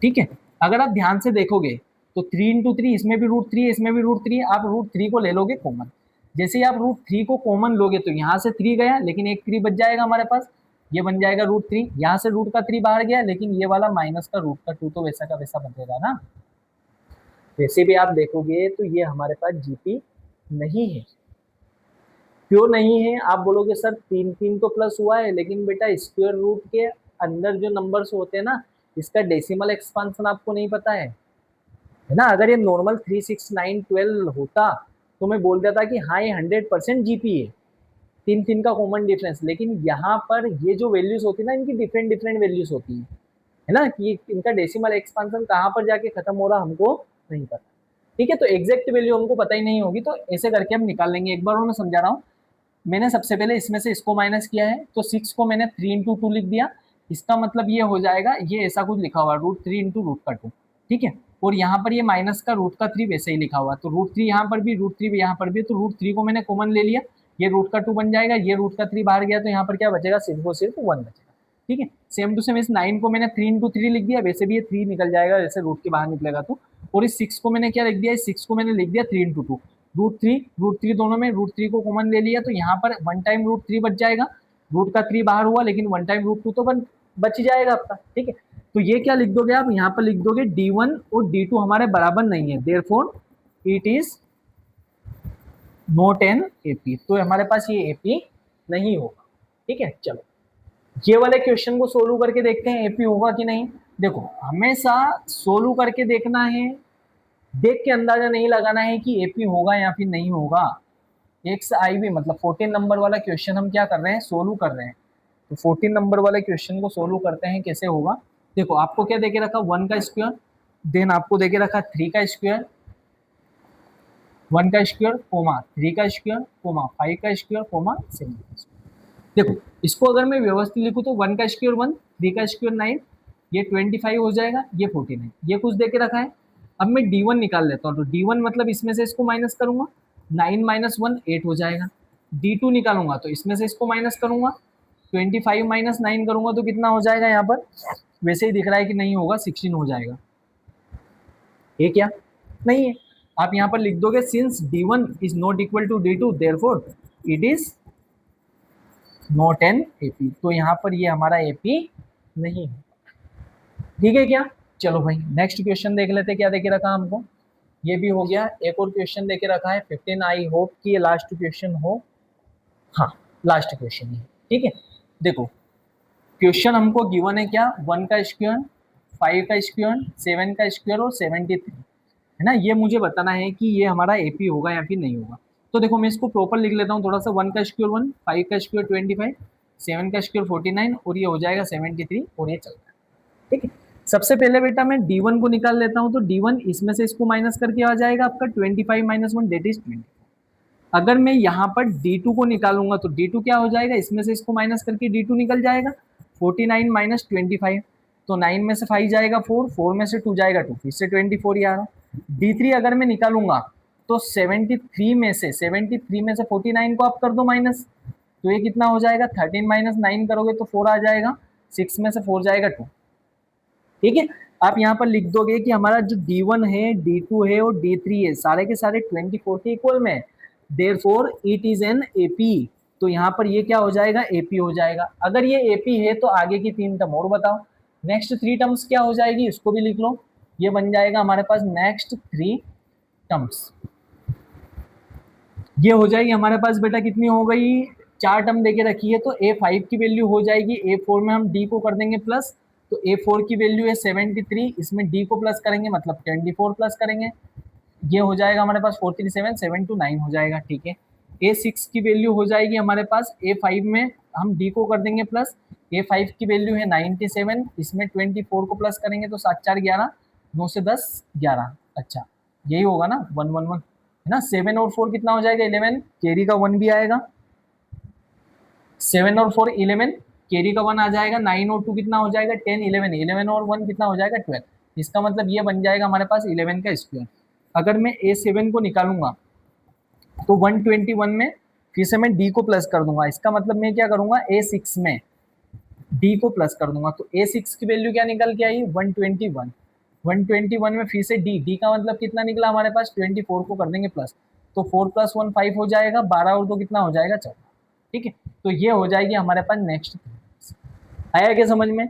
ठीक है, अगर आप ध्यान से देखोगे तो 3 इंटू 3, इसमें भी √3 है, इसमें भी √3, आप √3 को ले लोगे कॉमन। जैसे ही आप √3 को कॉमन लोगे तो यहाँ से 3 गया, लेकिन एक 3 बच जाएगा हमारे पास, ये बन जाएगा √3। यहाँ से रूट का 3 बाहर गया, लेकिन ये वाला माइनस का रूट का 2 तो वैसा का वैसा बचेगा ना। वैसे भी आप देखोगे तो ये हमारे पास जीपी नहीं है। क्यों नहीं है, आप बोलोगे सर 3 तो प्लस हुआ है, लेकिन बेटा स्क्वायर रूट के अंदर जो नंबर्स होते हैं ना, इसका डेसिमल एक्सपांशन आपको नहीं पता है ना। अगर ये नॉर्मल 3, 6, 9, 12 होता तो मैं बोल देता कि हाँ ये 100% जीपी है, 3 का कॉमन डिफरेंस। लेकिन यहाँ पर ये जो वैल्यूज होती है ना, इनकी डिफरेंट डिफरेंट वैल्यूज होती है ना, कि इनका डेसिमल एक्सपांशन कहाँ पर जाके खत्म हो रहा हमको नहीं पता। ठीक है, तो एग्जैक्ट वैल्यू हमको पता ही नहीं होगी, तो ऐसे करके हम निकाल लेंगे। एक बार और मैं समझा रहा हूँ, मैंने सबसे पहले इसमें से इसको माइनस किया है, तो 6 को मैंने 3 इंटू 2 लिख दिया। इसका मतलब ये हो जाएगा, ये ऐसा कुछ लिखा हुआ √3 इंटू रूट का 2। ठीक है, और यहाँ पर ये माइनस का रूट का 3 वैसे ही लिखा हुआ, तो √3 यहाँ पर भी, √3 भी यहाँ पर भी, तो √3 को मैंने कॉमन ले लिया, ये रूट का 2 बन जाएगा, ये रूट का 3 बाहर गया, तो यहाँ पर क्या बचेगा, सिर्फ और सिर्फ 1 बचेगा। ठीक है, सेम टू सेम इस 9 को मैंने 3 इंटू 3 लिख दिया, वैसे भी ये 3 निकल जाएगा जैसे रूट के बाहर निकलेगा तो। और इस 6 को मैंने क्या लिख दिया, इस 6 को मैंने लिख दिया 3 इंटू 2, √3 दोनों में, √3 को कॉमन ले लिया, तो यहाँ पर 1 टाइम √3 बच जाएगा, रूट का 3 बाहर हुआ, लेकिन 1 टाइम √2 तो बच ही जाएगा आपका। ठीक है, तो ये क्या लिख दोगे आप, यहाँ पर लिख दोगे D1 और D2 हमारे बराबर नहीं है, therefore it is not an AP, तो हमारे पास ये एपी नहीं होगा। ठीक है, चलो ये वाले क्वेश्चन को सोल्व करके देखते हैं एपी होगा कि नहीं। देखो हमेशा सोल्व करके देखना है, देख के अंदाजा नहीं लगाना है कि एपी होगा या फिर नहीं होगा। XIV मतलब 14 नंबर वाला क्वेश्चन हम क्या कर रहे हैं, सोल्व कर रहे हैं। तो 14 नंबर वाले क्वेश्चन को सोल्व करते हैं, कैसे होगा। देखो आपको क्या देके रखा, 1 का स्क्वायर, देन आपको देके रखा 3 का स्क्वायर, 1 का स्क्वायर कोमा 3 का स्क्वायर कोमा 5 का स्क्वायर कोमा 7 का स्क्वायर। देखो इसको अगर मैं व्यवस्थित लिखूँ तो 1 का स्क्वायर 1, 3 का स्क्वायर 9, ये 25 हो जाएगा, ये 49, ये कुछ देके रखा है। अब मैं D1 निकाल लेता हूँ, तो D1 मतलब इसमें से इसको माइनस करूंगा, 9 माइनस 1 8 हो जाएगा। D2 निकालूंगा तो इसमें से इसको माइनस करूंगा, 25 माइनस 9 करूंगा तो कितना हो जाएगा, यहाँ पर वैसे ही दिख रहा है कि नहीं होगा, 16 हो जाएगा। ये क्या नहीं है, आप यहाँ पर लिख दोगे since D1 is not equal to D2 therefore it is not an AP, तो यहाँ पर ये हमारा एपी नहीं है। ठीक है क्या, चलो भाई नेक्स्ट क्वेश्चन देख लेते, क्या देके रखा हमको, ये भी हो गया। एक और क्वेश्चन देके रखा है 15, आई होप कि ये लास्ट क्वेश्चन हो, हाँ लास्ट क्वेश्चन है। ठीक है, देखो क्वेश्चन हमको गिवन है क्या, 1 का स्क्वायर, 5 का स्क्वायर, 7 का स्क्वायर और 73 है ना, ये मुझे बताना है कि ये हमारा एपी होगा या फिर नहीं होगा। तो देखो मैं इसको प्रॉपर लिख लेता हूँ थोड़ा सा। 1 का स्क्वायर 1, 5 का स्क्वायर 25, 7 का स्क्वायर 49 और ये हो जाएगा 73 और ये चलता है। ठीक है, सबसे पहले बेटा मैं D1 को निकाल लेता हूँ। तो D1 इसमें से इसको माइनस करके आ जाएगा आपका 25 माइनस 1 डेट इज 20। अगर मैं यहाँ पर D2 को निकालूंगा तो D2 क्या हो जाएगा, इसमें से इसको माइनस करके D2 निकल जाएगा 49 माइनस 25। तो 9 में से 5 जाएगा 4, 4 में से 2 जाएगा 2, फिर से 24 ही आ रहा। D3 अगर मैं निकालूंगा तो 73 में से 49 को आप कर दो माइनस, तो ये कितना हो जाएगा 13 माइनस 9 करोगे तो 4 आ जाएगा, 6 में से 4 जाएगा 2। ठीक है, आप यहाँ पर लिख दोगे कि हमारा जो D1 है, D2 है और D3 है सारे के सारे 24 के इक्वल में, therefore it is N AP। तो यहाँ पर ये क्या हो जाएगा, AP हो जाएगा। अगर ये AP है तो आगे की 3 टर्म और बताओ, नेक्स्ट 3 टर्म्स क्या हो जाएगी, इसको भी लिख लो। ये बन जाएगा हमारे पास नेक्स्ट 3 टर्म्स। ये हो जाएगी हमारे पास बेटा कितनी हो गई, 4 टर्म देके रखी है। तो A5 की वैल्यू हो जाएगी, A4 में हम D को कर देंगे प्लस, तो A4 की वैल्यू है 73, इसमें D को प्लस करेंगे मतलब 24 प्लस करेंगे, ये हो जाएगा हमारे पास 437, 7 to 9 हो जाएगा। ठीक है, A6 की वैल्यू हो जाएगी हमारे पास, A5 में हम D को कर देंगे प्लस, A5 की वैल्यू है 97, इसमें 24 को प्लस करेंगे तो 7 4 11, 9 से 10 11। अच्छा यही होगा ना 111 है ना। 7 और 4 कितना हो जाएगा 11, कैरी का 1 भी आएगा, 7 और 4 11, कैरी का 1 आ जाएगा, 9 और 2 कितना हो जाएगा 10, 11, 11 और 1 कितना हो जाएगा 12। इसका मतलब ये बन जाएगा हमारे पास 11 का स्क्वायर। अगर मैं A7 को निकालूंगा तो 121 में फिर से मैं D को प्लस कर दूंगा, इसका मतलब मैं क्या करूंगा A6 में D को प्लस कर दूंगा। तो A6 की वैल्यू क्या निकल के आई 121, 121 में फिर से D का मतलब कितना निकला हमारे पास 24 को कर देंगे प्लस, तो 4 + 1 5 हो जाएगा, 12 और 2 कितना हो जाएगा 14। ठीक है, तो ये हो जाएगी हमारे पास नेक्स्ट। आया क्या समझ में,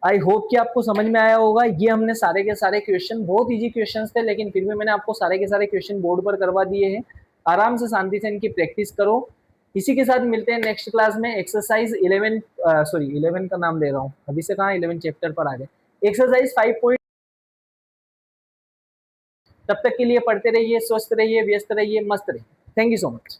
आई होप कि आपको समझ में आया होगा। ये हमने सारे के सारे क्वेश्चन, बहुत इजी क्वेश्चंस थे लेकिन फिर भी मैंने आपको सारे के सारे क्वेश्चन बोर्ड पर करवा दिए हैं। आराम से शांति से इनकी प्रैक्टिस करो। इसी के साथ मिलते हैं नेक्स्ट क्लास में। एक्सरसाइज 11 सॉरी 11 का नाम ले रहा हूँ, अभी से कहाँ 11 चैप्टर पर आ गए। एक्सरसाइज 5 तब तक के लिए पढ़ते रहिए, स्वस्थ रहिए, व्यस्त रहिए, मस्त रहिए। Thank you so much.